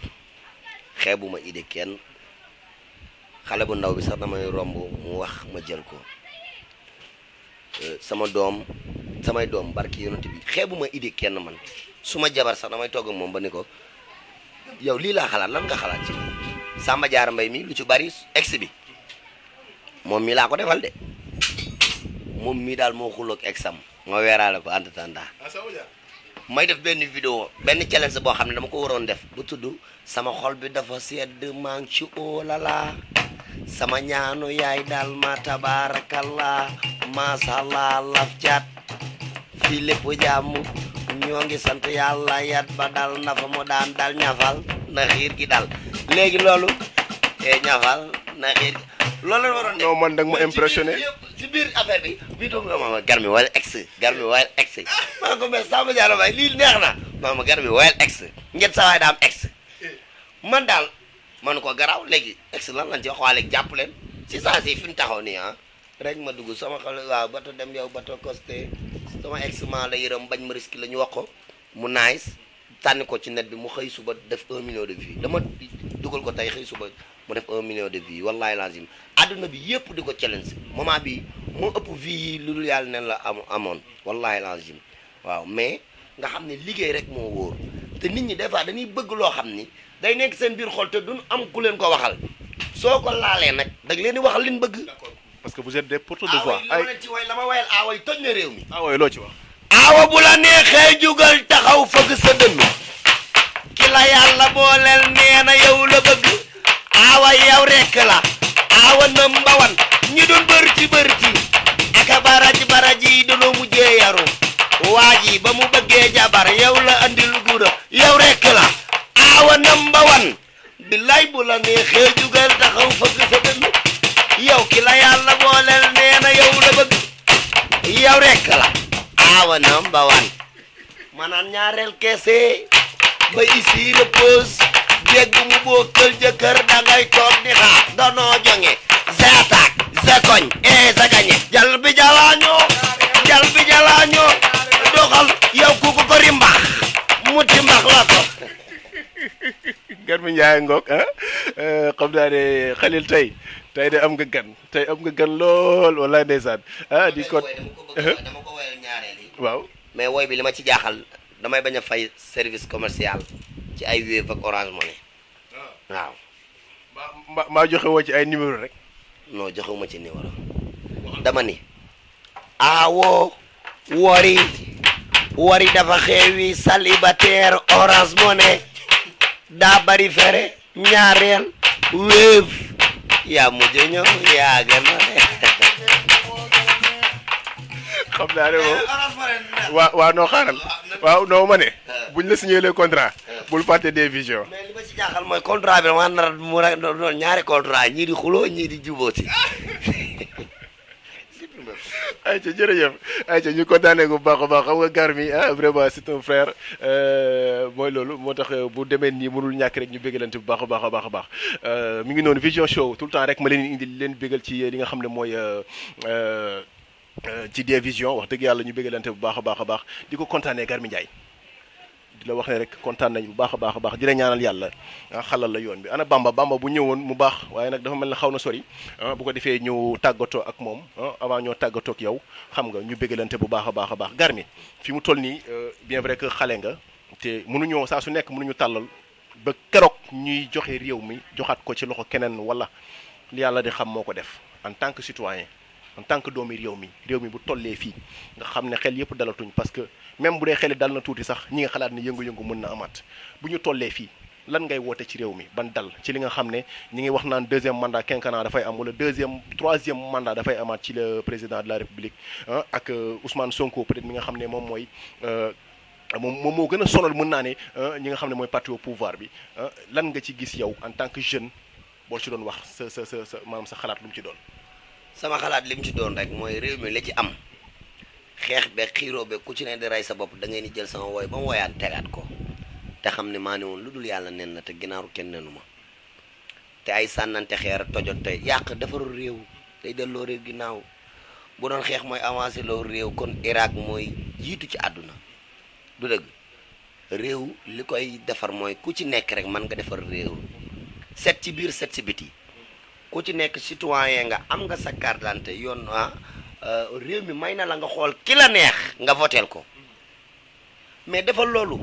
xeebuma idée kenn xale bu ndaw bi sax damay romb mu wax ma jël ko samay doom barki yonent bi xeebuma idée kenn man su ma jabar sax damay togg moom ba ni ko yow lii laa xalaat lan nga xalaat ci Samba Diarra Mbaye mi lu ci bari ex bi moom mi laa ko defal de moom mii daal moo xuloog exam ma weeraale ko entre temps may def benn vidéo benn challenge boo xam ne dama ko waroon def bu tudd sama xol bi dafa sedd maa ngi ci olala sama ñaanu yaay daal ma tabarakallah mashallah laf cat fii lépp jàmm ñoo ngi sant yàlla yat ba dal na fa mu daan dal ñafal na xiir gi dal léegi loolu ñafal na xiir gi loolu la waroon def. non man da nga ma impressionné ci biir affaire bi bii toog nga ma Garmi wayal ex maa ko mais Samba Diallo Mbaye lii neex na ma Garmi wayal ex ngeen sa waay daa am ex man daal man ko garaaw léegi ex lan lañ ci wax waa léegi jàpp leen si saa si fi mu taxaw nii rek ma dugg sama xol waaw bato dem yow bato costé sama ex maa la yërëm bañ ma risque la ñu wax ko mu nice tànni ko ci net bi mu xëy suba def 1 million de vues dama dugal ko tey xëy suba mu def 1 million de vues wallahi lazim àdduna bi yëpp di ko challenge moment bi moo ëpp vie yi lu dul yàlla nen la amoon wallahi lazim waaw mais nga xam ne liggéey rek moo wóor te nit ñi des fois dañuy bëgg loo xam ni day nekk seen biir xol te duñ am ku leen ko waxal soo ko laalee nag dag leen di waxal liñ bëgg. parce que vous êtes des porteurs de voix. ay ci way la ma wayal aawa yi toj na réew mi. aawa yi loo ci wax. aawa bu la neexee jugal taxaw fëgg sa dënn ki la yàlla booleel nee na yow la bëgg aawa yow rekk la aawa number one ñi doon bërti aka baraji yi dañoo mujjee yaru waa ji ba mu bëggee jabar yow la andil gura yow rekk la aawa number one billaay bu la neexee jugal taxaw fëgg sa dënn yow ki la yàlla booleel nee na yow la bëgg yow rekk la aawa number one maanaam ñaareel kese ba ici repose dégg mu bokkal jëkkër dangay toog di xaar danoo jonge zatak zakoñ zagañe jal bi jalaañoo doxal yow ku ko rimbax mu timbax la ko Garmi Ndiaye ngoog xam naa ne Khalil tey de am nga gan lool wala ndeysaan di ko dama ko woyal ñaareel yi waaw mais woy bi li ma ci jaaxal damay bañ a fay service commercial ci ay Wave ak Orange Money waaw maa joxe woo ci ay numéro rek non joxewuma ci numéro dama ni awo wari dafa xeewi célibataire Orange Money daa bari fere ñaareel Wave yaa mujj ñëw yaa gën a xam naa ne moom waaw noo xaaral waaw noo ma ne buñ la signé le contrat bul fàtte des visions. mais li ma ci jaaxal mooy contrat bi ma nar mu rek doon ñaari contrat ñii di xuloo ñii di jubooti. ayca jërëjëf ayca ñu kontaanee bu baax a baax xam nga Garmi vraiment c'est un frère mooy loolu moo tax bu demee nii mënul ñàkk rek ñu bégalante bu baax a baax mi ngi noonu Vision Show tout le temps rek ma leen indi leen bégal ci li nga xam ne mooy ci des visions wax dëgg yàlla ñu bégalante bu baax a baax di ko kontaanee Garmi Ndiaye di la wax ne rek kontaan nañ bu baax a baax di la ñaanal yàlla xalal la yoon bi ana Bamba bu ñëwoon mu baax waaye nag dafa mel ne xaw na sori bu ko defee ñu tàggatoo ak moom avant ñoo tàggatoo ak yow xam nga ñu bégalante bu baax a baax Garmi fi mu toll nii bien vrai que xale nga te mënuñoo saa su nekk mënuñu tàllal ba keroog ñuy joxe réew mi joxaat ko ci loxo keneen wala li yàlla di xam moo ko def en tant que citoyen en tant que doomi réew mi bu tollee fii nga xam ne xel yëpp dalatuñ parce que même bu dee xel dal na tuuti sax ñi nga xalaat ne yëngu-yëngu mën na amaat bu ñu tollee fii lan ngay woote ci réew mi ban dal ci li nga xam ne ñi ngi wax naan deuxième mandat quinquennat dafay am wala troisième mandat dafay amaat ci le président de la république ak Ousmane Sonko peut-être mi nga xam ne moom mooy moom moo gën a sonal mën naa ne ñi nga xam ne mooy parti au pouvoir bi lan nga ci gis yow en tant que jeune boo ci doon wax sa maanaam sa xalaat lu mu ci doon. sama xalaat li mu ci doon rek mooy réew mi la ci am xeex beeg xiiroo beeg ku ci ne di rey sa bopp da ngay ni jël sama woy ba mu woyaat tegaat ko te xam ne maa ne woon lu dul yàlla nen na te ginnaaru kenn nenu ma te ay sànnante xeer tojot te yàq defarul réew day delloo réew ginnaaw bu doon xeex mooy avancé loo réew kon Irak mooy jiitu ci àdduna du dëgg réew li koy defar mooy ku ci nekk rek mën nga defar réew set ci biir set ci biti ku ci nekk citoyen nga am nga sa carte d'identité yoon réew mi may na la nga xool ki la neex nga voteel ko mais defal loolu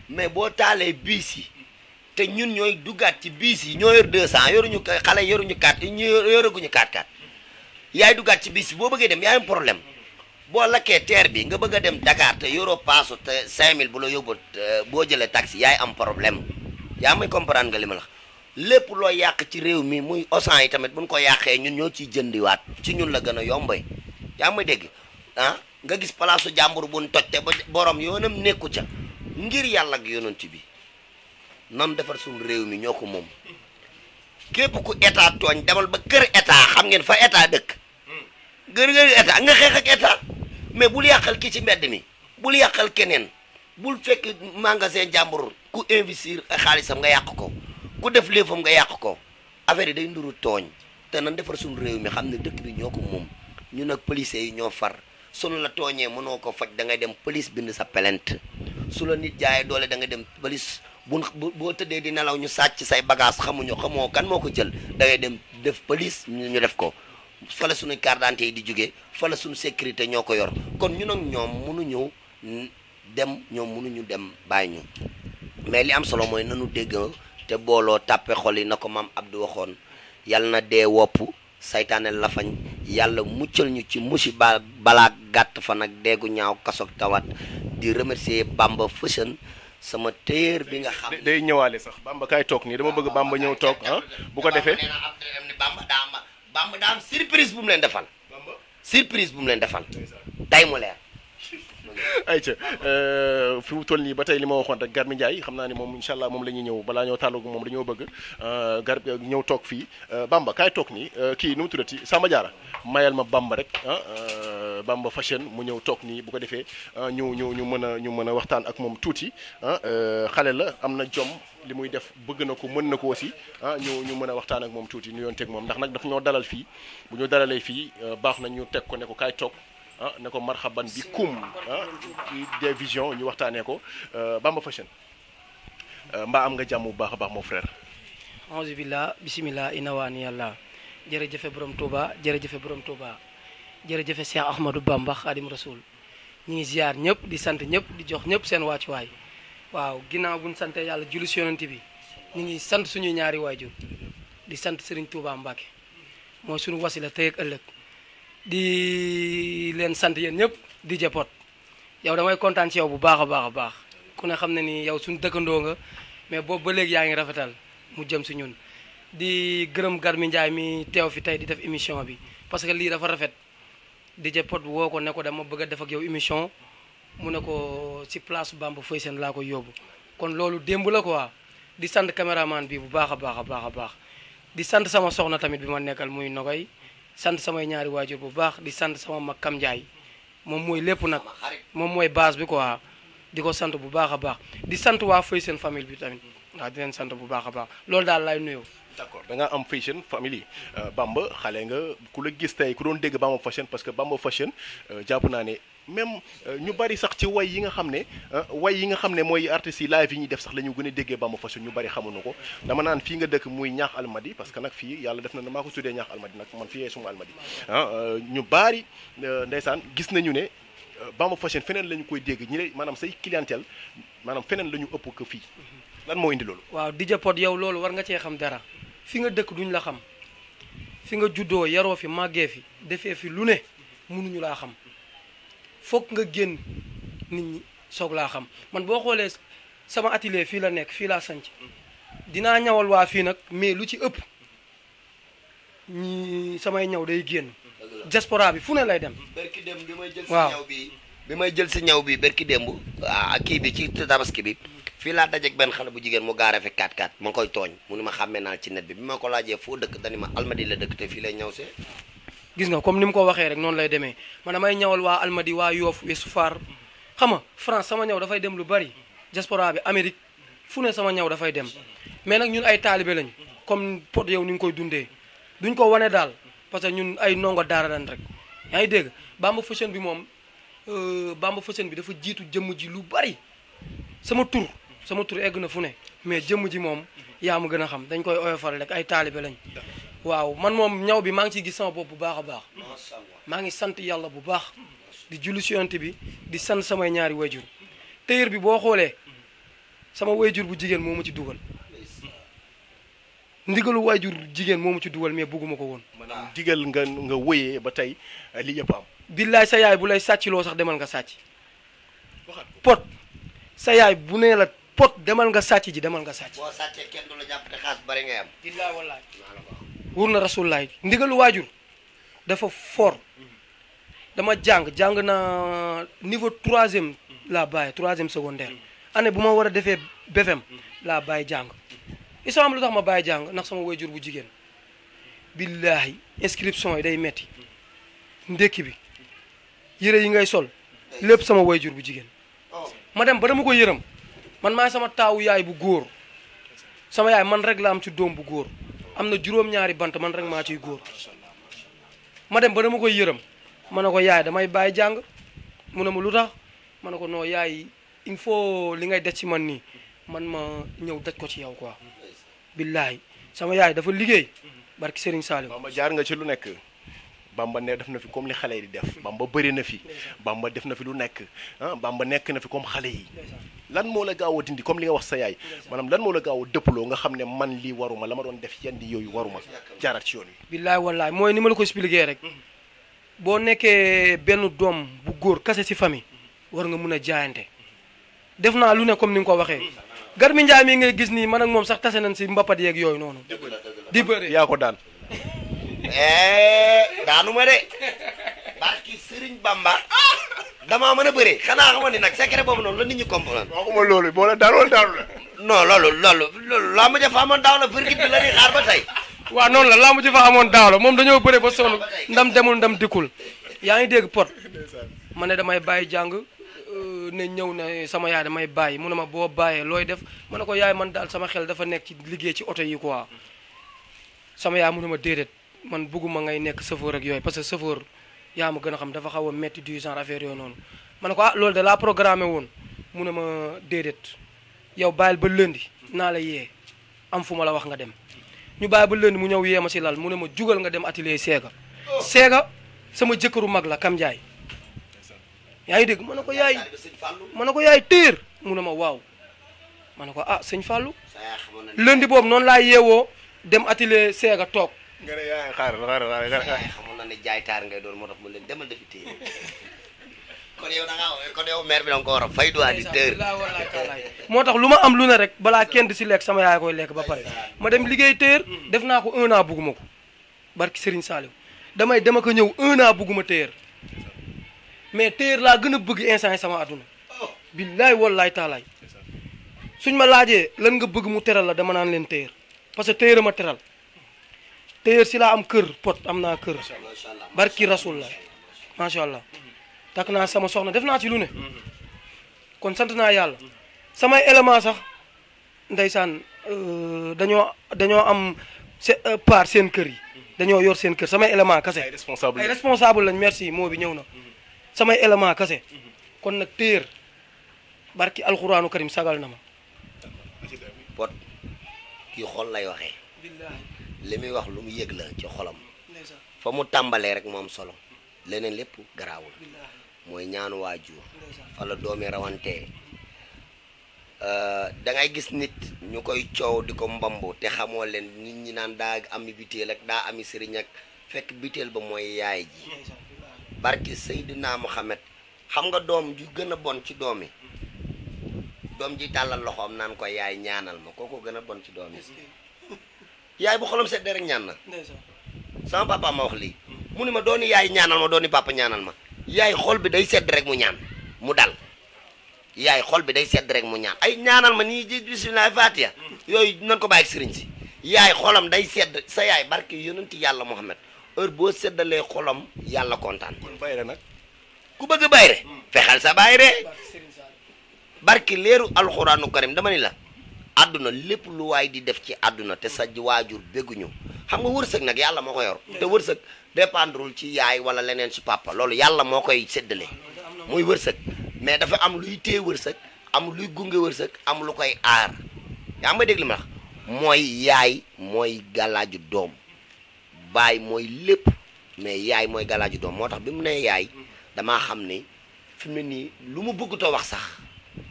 mais boo taalee biis yi te ñun ñooy duggaat ci biis yi ñoo yor 200 yoruñu xale yoruñu 4 ñu yoraguñu 4-4 yaay duggaat ci biis yi boo bëggee dem yaay am problème boo lakkee teer bi nga bëgg a dem Dakar te yoroo paasu te 5000 bu la yóbbu boo jëlee taxi yaay am problème yaa may comprendre nga li ma la lépp loo yàq ci réew mi muy Auchan yi tamit buñ ko yàqee ñun ñoo ciy jëndiwaat ci ñun la gën a yombay yaa may dégg ah nga gis palaasu jàmbur buñ toj te ba borom yoonam nekku ca ngir yàlla ak yonent bi nan defar suñu réew mi ñoo ko moom képp ku état tooñ demal ba kër état xam ngeen fa état dëkk gër état nga xeex ak état mais bul yàqal ki ci mbedd mi bul yàqal keneen bul fekk magasin jàmbur ku investir xaalisam nga yàq ko ku def léefam nga yàq ko affaire yi day nduru tooñ te nan defar suñu réew mi xam ne dëkk bi ñoo ko moom ñu nag police yi ñoo far sunu la tooñee mënoo ko faj da ngay dem police bind sa plainte su la nit jaayee doole da nga dem police boo tëddee di nelaw ñu sàcc say bagage xamoo kan moo ko jël da ngay dem def police ñu def ko fa la suñu carte d'identité yi di jógee fa la suñu sécurité ñoo ko yor kon ñu nag ñoom mënuñu dem bàyyi ñu mais li am solo mooy nanu dégg te booloo tàppe xol yi na ko maam Abdou waxoon yàlla na dee wopp saytaane lafañ yàlla muccal ñu ci musiba balaa gàtt fa nag deegu ñaaw kasoog tawat di remercier Bamba Fashion sama téer bi nga xam day ñëwaale sax Bamba kaay toog nii dama bëgg Bamba ñëw toog bu ko defee Bamba daa am surprise bu mu leen defal surprise bu mu leen defal day mu leer ayca fi mu toll nii ba tey li ma waxoon rek Garmi Ndiaye xam naa ni moom incha allah moom la ñuy ñëw balaa ñoo tàllagu moom dañoo bëgg ñëw toog fii Bamba kaay toog nii kii nu mu tuddati Samba Diarra mayal ma Bamba rek Bamba Fashion mu ñëw toog nii bu ko defee ñu mën a waxtaan ak moom tuuti xale la am na jom li muy def bëgg na ko mën na ko aussi ñu mën a waxtaan ak moom tuuti ñu yoon teg moom ndax nag daf ñoo dalal fii bu ñu dalalee fii baax na ñu teg ko ne ko kaay toog ne ko marhaban bi kum ci des visions ñu waxtaanee ko Bamba Fashion mbaa am nga jàmm bu baax a baax mon frère. auzu billah bismillah ina waani yàlla jërëjëfe borom Touba jërëjëfe borom Touba jërëjëfe Cheikh Ahmadou Bamba Khadim Rasoul ñu ngi ziar ñëpp di sant ñëpp di jox ñëpp seen wàccuwaay waaw ginnaaw buñ sante yàlla julli si yonent bi ñu ngi sant suñuy ñaari waajur di sant Serigne Touba Mbacke mooy suñu wasila tey ak ëllëg di leen sant yéen ñëpp di jëpot yow damay kontaan ci yow bu baax a baax a baax ku ne xam ne ni yow suñu dëkkandoo nga mais boobu ba léegi yaa ngi rafetal mu jëm si ñun di gërëm Garmi Ndiaye mi teew fi tey di def émission bi parce que lii dafa rafet di jëpot woo ko ne ko dama bëgg a def ak yow émission mu ne ko si place Bamba Fashion laa koy yóbbu kon loolu démb la quoi di sant caméraman bi bu baax a baax a baax a baax di sant sama soxna tamit bi ma nekkal muy Nogoy sant samay ñaari waajur bu baax di sant sama mag Kam Ndiaye moom mooy lépp nag moom mooy base bi quoi di ko sant bu baax a baax di sant waa Fashion famille bi tamit waaw di leen sant bu baax a baax loolu daal lay nuyoo. d'accord da nga am Fashion famille Bamba xale nga ku la gis tey ku doon dégg Bamba Fashion parce que Bamba Fashion jàpp naa ne même ñu bari sax ci way yi nga xam ne mooy artistes yi live yi ñuy def sax la ñu gën a déggee Bamba Fashion ñu bari xamuñu ko dama naan fii nga dëkk muy ñaax almadi parce que nag fii yàlla def na maa ko tuddee ñaax almadi nag man fii suma almadi ñu bari ndeysaan gis nañu ne Bamba Fashion feneen la ñu koy dégg ñi lay maanaam say clientèle maanaam feneen la ñu ëpp que fii lan moo indi loolu. waaw DJ Pod yow loolu war nga cee xam dara fi nga dëkk duñ la xam fi nga juddoo yaroo fi màggee fi defee fi lu ne mënuñu laa xam foog nga génn nit ñi soog laa xam man boo xoolee sama atelier fii la nekk fii laa sanc dinaa ñawal waa fii nag mais lu ci ëpp ñi samay ñaw day génn diaspora bi fu ne lay dem. berki démb bi may jël si waaw ñaw bi may jël si ñaw bi berki démb kii bi ci tabaski bi fii laa dajeeg benn xale bu jigéen mu gaare fi 4x4 ma koy tooñ mu ni ma xàmmee naa ci net bi ma ko laajee foo dëkk dani ma Almadi la dëkk te fii lay ñaw see. gis nga comme ni mu ko waxee rek noonu lay demee man damay ñawal waa Almadi waa Yoff Ouest Foire xam nga France sama ñaw dafay dem lu bari diaspora bi Amérique fu ne sama ñaw dafay dem mais nag ñun ay taalibe lañ comme Pod yow ni nga koy dundee duñ ko wane daal parce que ñun ay ndongo daara lan rek yaa ngi dégg Bamba Fashion bi moom Bamba Fashion bi dafa jiitu jëmm ji lu bari sama tur egg na fu ne mais jëmm ji moom yaa ma gën a xam dañ koy oyofal rek ay taalibe lañ waaw man moom ñaw bi maa ngi ciy gis sama bopp bu baax a baax maa ngi sant yàlla bu baax di julli si yonent bi di sant samay ñaari wayjur téyër bi boo xoolee sama wayjur bu jigéen moo ma ci dugal ndigalu wayjur jigéen moo ma ci dugal mais bugguma ko woon maanaam digal nga wëyee ba tey li yëpp am billaay sa yaay bu lay sàcciloo sax demal nga sàcc pot sa yaay bu nee la pot demal nga sàcc ji demal nga sàcc. boo sàccee kenn du la jàpp te xaas bari ngay am. billaay wallaay wur na rasulaay ndigalu waajur dafa fort dama jàng na niveau 3e laa bàyyi 3e secondaire année bu ma war a defee BFEM laa bàyyi jàng isam lu tax ma bàyyi jàng ndax sama waajur bu jigéen billahi inscription yi day metti ndekki bi yére yi ngay sol lépp sama waajur bu jigéen ma dem ba dama ko yërëm man maay sama taawu yaay bu góor sama yaay man rek la am ci doom bu góor am na juróom-ñaari bant man rek maa ciy góor ma dem ba dama koy yërëm ma ne ko yaay damay bàyyi jàng mu ne ma lu tax ma ne ko non yaay il faut li ngay daj ci man nii man ma ñëw daj ko ci yow quoi billahi sama yaay dafa liggéey barki Serigne Salim. Bamba jaar nga ci lu nekk Bamba ne def na fi comme li xale yi di def Bamba bëri na fi Bamba def na fi lu nekk Bamba nekk na fi comme xale yi lan moo la gaaw a dindi comme li nga wax sa yaay maanaam lan moo la gaaw a dëppaloo nga xam ne man lii waruma la ma doon def yenn yooyu waruma jaarat ci yoon wi. billaay wallaay mooy ni ma la ko expliqué rek boo nekkee benn doom bu góor kase ci famille war nga mun a jaayante def naa lu ne comme ni nga ko waxee Garmi Ndiaye mi ngay gis nii man ak moom sax tase nañ ci mbapat yeeg yooyu noonu. di bëre yaa ko daan. daanu ma de barki Serigne Bamba damaa mën a bëre xanaa xamoon ni nag secret boobu noonu la nit ñi comprendre. waxuma loolu boo la daan wala daanu la. non loolu laa ma jafe amoon daaw la verdict bi la ñuy xaar ba tey. waaw noonu la laa mu ci fa amoon daaw la moom dañoo bëre ba sonn ndam demul ndam dikkul yaa ngi dégg pot ma ne damay bàyyi jàng ne ñëw ne sama yaay damay bàyyi mu ne ma boo bàyyee looy def ma ne ko yaay man daal sama xel dafa nekk ci liggéey ci oto yi quoi sama yaay mu ne ma déedéet man bugguma ngay nekk chauffeur ak yooyu parce que chauffeur yaa ma gën a xam dafa xaw a métti du genre affaire yooyu noonu ma ne ko ah loolu de laa programmé woon mu ne ma déedéet yow bàyyil ba lundi naa la yee am fu ma la wax nga dem ñu bàyyi ba lundi mu ñëw yee ma si lal mu ne ma jugal nga dem atelier Séga sama jëkkëru mag la Kam Ndiaye yaa ngi dégg ma ne ko yaay téer mu ne ma waaw ma ne ko ah sëñ Fallou lundi boobu noonu laa yeewoo dem atelier Séga toog. nga ne yaay xaar xamoon na ne jaay taar ngay doon moo tax mu leen demal defi téye kon yow maire bi da nga ko war a fay doit di téer moo tax lu ma am lu ne rek balaa kenn di si lekk sama yaay koy lekk ba pare ma dem liggéey téer def naa ko 1 an bugguma ko barki Serigne Saliou dama ko ñëw 1 an bugguma téer mais téer laa gën a bëgg instant sama àdduna billaay wallaay taalaay suñ ma laajee lan nga bëgg mu teral la dama naan leen téer parce que téer a ma teral téer si laa am kër pot am naa kër barki rasul la macha allah takk naa sama soxna def naa ci lu ne kon sant naa yàlla samay élément sax ndeysaan dañoo am part seen kër yi dañoo yor seen kër samay élément kase ay responsable lañ merci moo bi ñëw na samay élément kase kon nag téer barki alxuraanu karim sagal na ma pot kii xol lay waxee li muy wax lu mu yëg la ci xolam fa mu tàmbalee rek moom solo leneen lépp garaawul mooy ñaanu waajur fa la doomi rawantee da ngay gis nit ñu koy coow di ko mbambu te xamoo leen nit ñi naan daa ami biteel ak daa ami sëriñ ak fekk biteel ba mooy yaay ji barki Seydina Muhammad xam nga doom ju gën a bon ci doom yi doom ji tàllal loxoom naan ko yaay ñaanal ma kooko gën a bon ci doom yi yaay bu xolam seddee rek ñaan na sama papa ma wax lii mu ni ma dooni yaay ñaanal ma dooni papa ñaanal ma yaay xol bi day sedd rek mu ñaan mu dal yaay xol bi day sedd rek mu ñaan ay ñaanal ma nii ji bismillah fatiha yooyu nan ko bàyyi sëriñ si yaay xolam day sedd sa yaay barki yonenti yàlla Muhammad heure boo seddalee xolam yàlla kontaan kon bayre nag ku bëgg bayre fexeel sa bayre barki leeru alxuraanu karim dama ni la àdduna lépp lu waay di def ci àdduna te sa waajur bégguñu xam nga wërsëg nag yàlla moo ko yor te wërsëg dépendrul ci yaay wala leneen ci papa loolu yàlla moo koy séddale muy wërsëg mais dafa am luy téye wërsëg am luy gunge wërsëg am lu koy aar yaa ma dégg li ma wax mooy yaay mooy galaaju doom baay mooy lépp mais yaay mooy galaaju doom moo tax bi mu nee yaay damaa xam ne fi mu ne nii lu mu bëgg too wax sax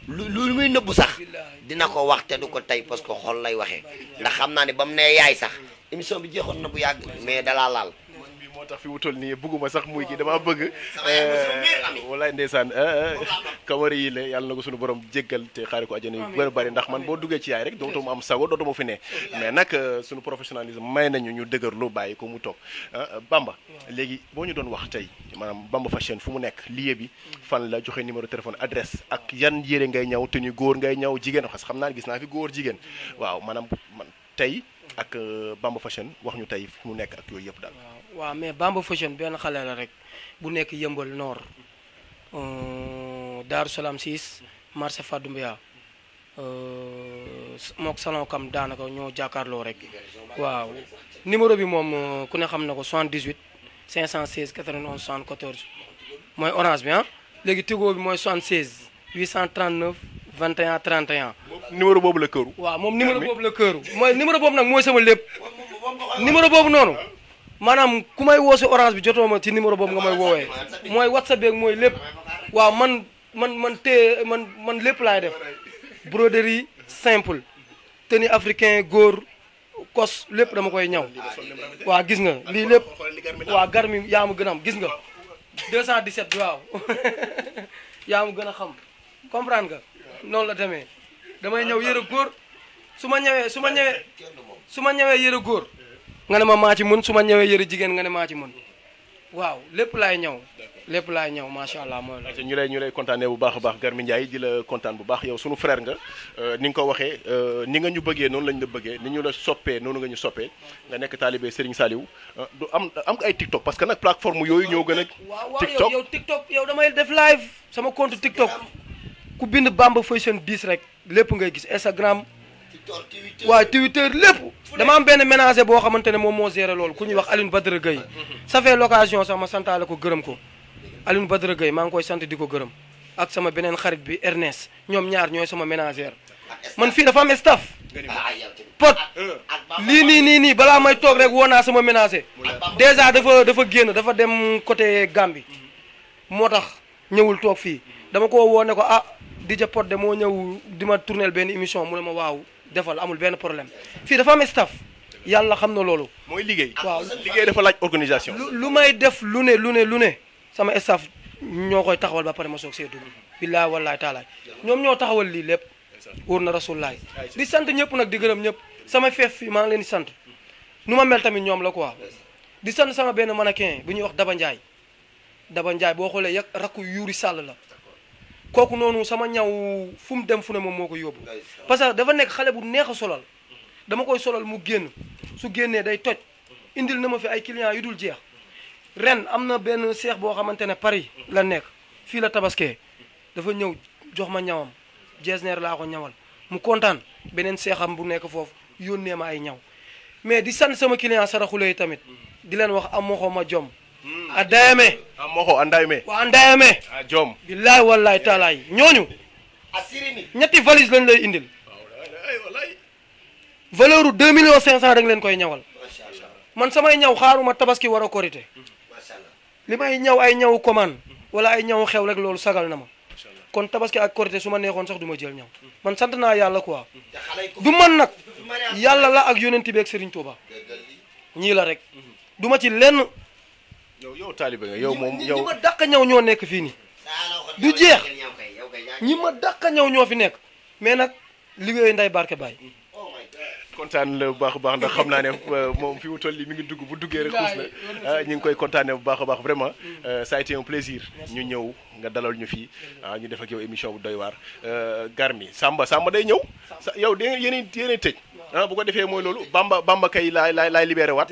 lu muy nëbbu sax dina ko wax te du ko tey parce que xol lay waxee ndax xam naa ne ba mu nee yaay sax émission bi jeexoon na bu yàgg mais dalaa laal moo tax fi mu toll nii bëgguma sax muy kii damaa bëgg walaay ndeysaan kamara yi la yàlla na ko suñu borom jéggal te xaari ko àjjana yu bëri ndax man boo duggee ci yaay rek dootuma am sago dootuma fi ne mais nag suñu professionnalisme may nañu ñu dëgër lu bàyyi ko mu toog Bamba léegi boo ñu doon wax tey maanaam Bamba Fashion fu mu nekk lieu bi fan la joxe numéro téléphone adresse ak yan yére ngay ñaw te ñu góor ngay ñaw jigéen xas xam naa gis naa fi góor jigéen waaw maanaam man tey ak Bamba Fashion wax ñu tey fu mu nekk ak yooyu yëpp daal. waaw mais Bamba Fashion benn xale la rek bu nekk Yëmbal Nord Daaru Salaam 6 marché Fadoumbiya mook salon kam daanaka ñoo jàkkaarloo rek waaw numéro bi moom ku ne xam na ko 78 516 91 74 mooy orange bi léegi Tigo bi mooy 76 839 21 31. numéro boobu la këru. waaw moom numéro boobu la këru mooy numéro boobu nag mooy sama lépp numéro boobu noonu maanaam ku may woo si orange bi jotoo ma ci numéro boobu nga may woowee mooy whatsapp beeg mooy lépp waaw man lépp laay def broderie simple tenue africain góor kos lépp dama koy ñaw waaw gis nga lii lépp waaw garmi yaa ma gën a am gis nga 217 waaw yaa ma gën a xam comprendre nga noonu la demee damay ñëw yëre góor su ma ñëwee yëre góor nga ne ma maa ci mën su ma ñëwee yëre jigéen nga ne maa ci mën waaw lépp laay ñëw macha allah mooy la. ñu lay kontaanee bu baax a baax Garmi Ndiaye di la kontaan bu baax yow sunu frère nga ni nga ko waxee ni nga ñu bëggee noonu lañ la bëggee ni ñu la soppee noonu nga ñu soppee nga nekk taalibe Serigne Saliou du am ay TikTok parce que nag plateforme yooyu ñoo gën a. TikTok yow TikTok yow damay def live sama compte TikTok ku bind Bamba Fashion 10 rek lépp ngay gis Instagram. waaw Twitter lépp dama am benn ménager boo xamante ne moom moo géré loolu ku ñuy wax Alioune Badara Gueye ça fait l'occasion sax ma santaale ko gërëm ko Alioune Badara Gueye maa ngi koy sant di ko gërëm ak sama beneen xarit bi Ernest ñoom ñaar ñooy sama ménagère man fii dafa am staff pot lii nii balaa may toog rek woo naa sama ménager déjà dafa génn dafa dem côté Gambie moo tax ñëwul toog fii dama ko woo ne ko DJ Pod de moo ñëw di ma tournel benn émission mu ne ma waaw defal amul benn problème fii dafa am staff yàlla xam na loolu. mooy liggéey. waaw liggéey dafa laaj organisation. lu may def lu ne sama staff ñoo koy taxawal ba pare ma soog see dugg. billaahi wallaahi taalaay ñoom ñoo taxawal lii lépp wóor na rasulaay di sant ñëpp nag di gërëm ñëpp sama feef fii maa ngi leen di sant nu ma mel tamit ñoom la quoi di sant sama benn mannequin bu ñuy wax Daba Ndiaye boo xoolee yàgg rakku Yuuri Sall la. kooku noonu sama ñaw fu mu dem fu ne moom moo ko yóbbu parce que dafa nekk xale bu neex a solal dama koy solal mu génn su génnee day toj indil na ma fi ay clients yu dul jeex ren am na benn seex boo xamante ne Paris la nekk fii la tabaskee dafa ñëw jox ma ñawam jesner laa ko ñawal mu kontaan beneen seexam bu nekk foofu yónnee ma ay ñaw mais di sant sama client saraxule yi tamit di leen wax amoxo ma jom a dayame amoxo andayme wa andayame a jom billahi wallahi taala ñooñu ñetti valise lañ lay indil valeur u 2 millions 500 rek leen koy ñawal man samay ñaw xaaruma tabaski war a korité li may ñaw ay ñaw commande wala ay ñaw xew rek loolu sagal na ma kon tabaski ak korité su ma neexoon sax du ma jël ñaw man sant naa yàlla quoi du man nag yàlla la ak yonent bi ak Serigne Touba ñii la rek du ma ci lenn yow taalibe nga yow moom yow ñi ma dàq ñaw ñoo nekk fii nii du jeex ñi ma dàq ñaw ñoo fi nekk mais nag liggéey nday barke baay kontaan la bu baax a baax ndax xam naa ne moom fi mu toll nii mi ngi dugg bu duggee rek xuus na ñu ngi koy kontaanee bu baax a baax vraiment ça a été un plaisir ñu ñëw nga dalal ñu fii ñu def ak yow émission bu doy waar Garmi Samba day ñëw yow da yéen tëj bu ko defee mooy loolu Bamba kay laay libéré waat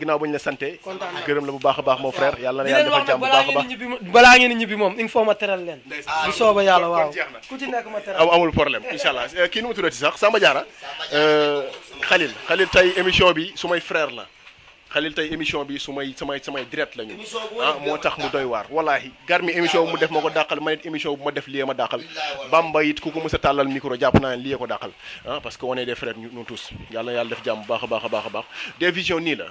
ginnaaw ba ñu la santé gërëm la bu baax a baax mon frère yàlla na yàlla defal jàmm bu baax a baax balaa ngeen ñibbi moom il faut ma teral leen bu sooba yàlla waaw ku ci nekk ma teral amul problème incha allah kii nu mu tuddati sax Samba Diarra Khalil tey émission bi su may frère la Khalil tey émission bi samay direct lañu moo tax mu doy waar wallahi Garmi émission bu mu def ma ko dàqal ma it émission bu ma def lii ma dàqal Bamba it ku ko mës a tàllal micro jàpp naa ne lii ko dàqal parce que on est des frères nous tous yàlla def jàmm bu baax a baax a baax a baax des visions nii la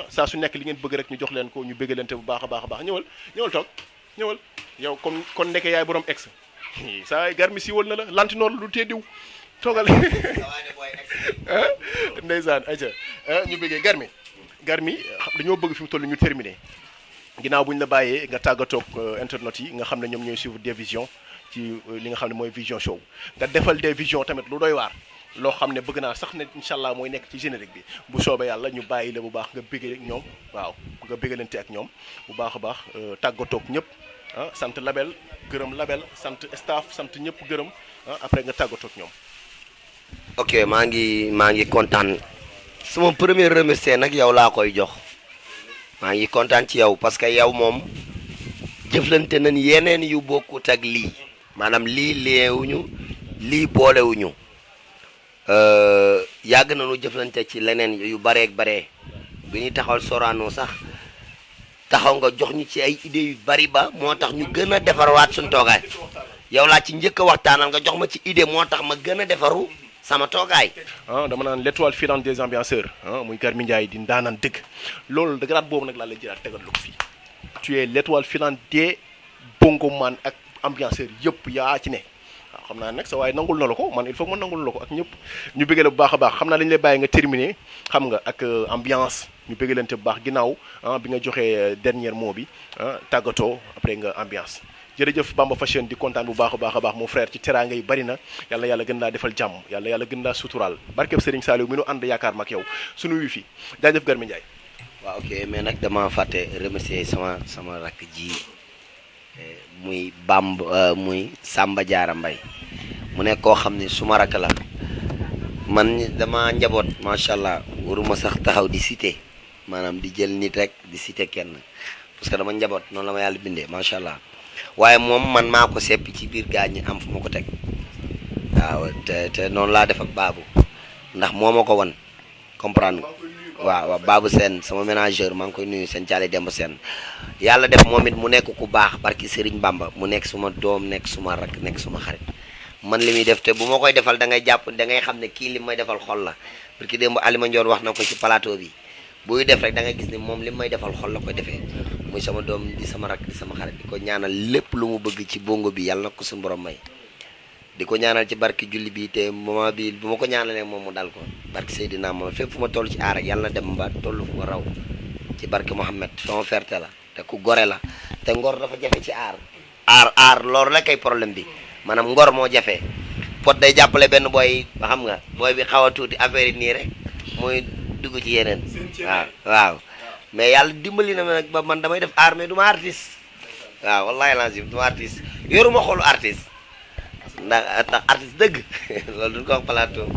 saa su nekk li ngeen bëgg rek ñu jox leen ko ñu bëggalante bu baax a baax a baax ñëwal toog ñëwal yow kon nekk yaay borom ex saa Garmi siiwal na la lantinoor lu tee diw toogal ndeysaan ayca ñu bëggee Garmi dañoo bëgg fi mu toll ñu terminer ginnaaw bu ñu la bàyyee nga tàggatoog internet yi nga xam ne ñoom ñooy suivre des visions ci li nga xam ne mooy vision show nga defal des visions tamit lu doy waar loo xam ne bëgg naa sax ne incha allah mooy nekk ci générique bi bu soobee yàlla ñu bàyyi la bu baax nga bëggee ak ñoom waaw nga bëggalante ak ñoom bu baax a baax tàggatoog ñëpp sant label gërëm label sant staff sant ñëpp gërëm après nga tàggatoog ñoom. ok maa ngi kontaan sama premier remercier nag yow laa koy jox maa ngi kontaan ci yow parce que yow moom jëflante nañ yeneen yu bokkut ak lii maanaam lii leewuñu lii boolewuñu yàgg nañu jëflante ci leneen yu bareeg baree bi ñuy taxawal Sorano sax taxaw nga jox ñu ci ay idées yu bari ba moo tax ñu gën a defarwaat suñu toogaay yow laa ci njëkk a waxtaanal nga jox ma ci idée moo tax ma gën a defaru sama toogaay. dama naan l'étoile filante des ambianceurs muy Garmi Ndiaye di ndaanaan dëgg loolu grade boobu nag laa lay jëlaat tegal lu ko fii. tu es l'étoile filante des bongoman ak ambianceurs yëpp yaa ci ne waaw xam naa nag sa waaye nangul na la ko man il faut que ma nangul la ko ak ñëpp ñu bëggee la bu baax a baax xam naa dañu lay bàyyi nga terminer xam nga ak ambiance ñu bëggalante bu baax ginnaaw bi nga joxee dernier mot bi tàggatoo après nga ambiance. jërëjëf Bamba Fashion di kontaan bu baax a baax mon frère ci teraanga yi bari na yàlla gën laa defal jàmm yàlla gën laa suturaal barkeb Serigne Saliou mi nu ànd yaakaar ma ak yow sunu wi fi jaajëf Garmi Ndiaye. waaw ok mais nag dama fàtte remercier sama rakk ji muy muy Samba Diarra Mbaye mu nekk koo xam ne suma rakk la man dama njaboot macha allah waruma sax taxaw di cité maanaam di jël nit rek di cité kenn parce que dama njaboot noonu la ma yàlla bindee macha allah. waaye moom man maa ko seppi ci biir gaañ ñi am fu ma ko teg waaw te noonu laa def ak baabu ndax moo ma ko wan comprendre waaw baabu seen sama ménageur maa ngi koy nuyu seen caale demb seen yàlla def moom it mu nekk ku baax barki Serigne Bamba mu nekk suma doom nekk suma rak nekk suma xarit man li muy def te bu ma koy defal da ngay jàpp da ngay xam ne kii li may defal xol la parce que démb Alima Ndione wax na ko ci plateau bi buy def rek da ngay gis ni moom li may defal xol la koy defee muy sama doom di sama rak di sama xarit di ko ñaanal lépp lu mu bëgg ci bongo bi yàlla na ko suñu borom may di ko ñaanal ci barki julli bi te moment bi bu ma ko ñaanalee moom mu dal ko barki Seydina moom fépp fu ma toll ci aar rek yàlla na dem ba toll fu ma raw ci barki Mohamed sama ferte la te ku gore la te ngor dafa jafe ci aar loolu rek ay problème bi maanaam ngor moo jafe pot day jàppale benn booy ba xam nga booy bi xaw a tuuti affaire yi nii rek muy dugg ci yeneen waaw mais yàlla dimbali na ma nag ba man damay def art mais du ma artiste waaw wallahi lazim du ma artiste yoruma xolu artiste ndax artiste dëgg loolu duñ ko wax plateau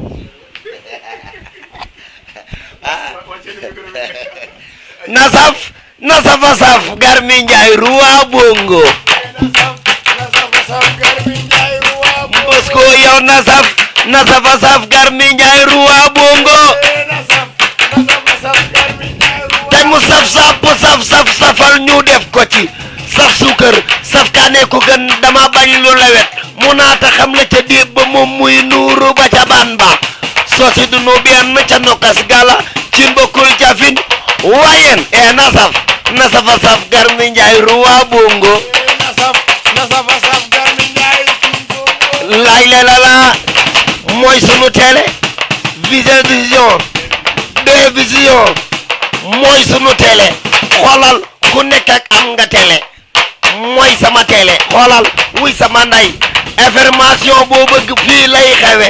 nasaf Garmi Ndiaye roi bongo Bosco yow nasaf Garmi Ndiaye roi bongo te mu safal ñu def ko ci saf suukar saf kaane ko gën dama bañ lu lewet mu naata xam la ca déeb ba moom muy nuuru ba ca ban ba soosi du nu benn ca nokkas gala ci mbokkul jafin wayen nasafa saf Garmi Ndiaye roi bongo laay la mooy sunu télé vision mooy sunu télé xoolal ku nekk ak am nga télé mooy sama télé xoolal wuy sama nday information boo bëgg fii lay xewe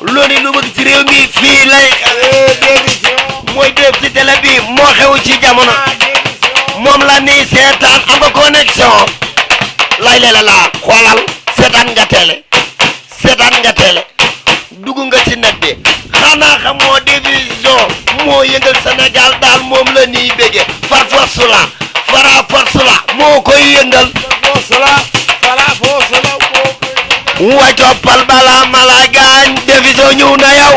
lu bëgg ci réew mi fii lay mooy def ci télé bi moo xew ci jamono moom la ni seetaan am nga connexion lay la xoolal seetaan nga télé dugg nga ci net bi xanaa xamoo division moo yëngal Sénégal daal moom la nii bége fara force la moo koy yëngal way toppal bala mala gaañ division ñëw na yow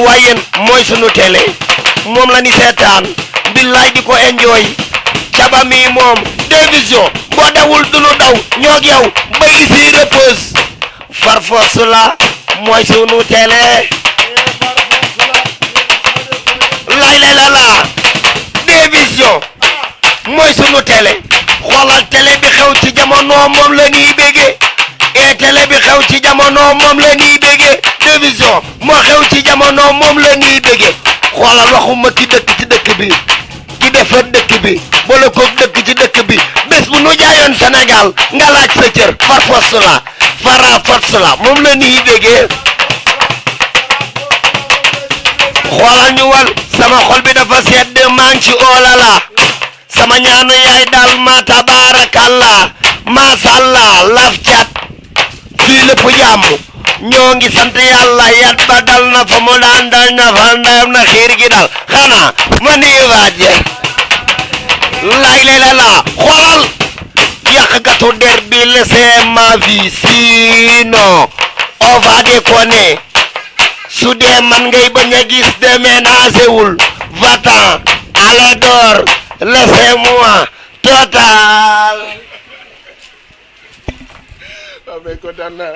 wayen mooy sunu télé moom la ni seetaan billaay di ko enjoy caba mi moom division boo dawul dunu daw ñoog yow ba ici repose far force la mooy sunu télé lay la division mooy sunu télé xoolal télé bi xew ci jamono moom la ñuy béggee et télé bi xew ci jamono jamono moom la ñuy béggee télévision moo xew ci jamono moom la ñuy béggee xoolal waxuma ki dëkk ci dëkk bi ki defar dëkk bi boole ko dëkk ci dëkk bi bés bu nu jaayoon Sénégal nga laaj sa cër far fos la fara fos la moom la ñuy béggee xoolal ñu wal sama xol bi dafa sedd maa ngi ci oolala sama ñaanu yaay daal ma tabarakallah masàllaa laf cat fii lépp jàmm ñoo ngi sant yàlla yat ba dal na fa mu daan dal na fa ndam na xiir gi dal xanaa ma nii waaje lay la xoolal yàqkatu der bi laissez ma vie sinon on va déconner su dee man ngay bañ a gis déménagé wul va-t'en à la door laissez-moi total. waaw mais kontaan naa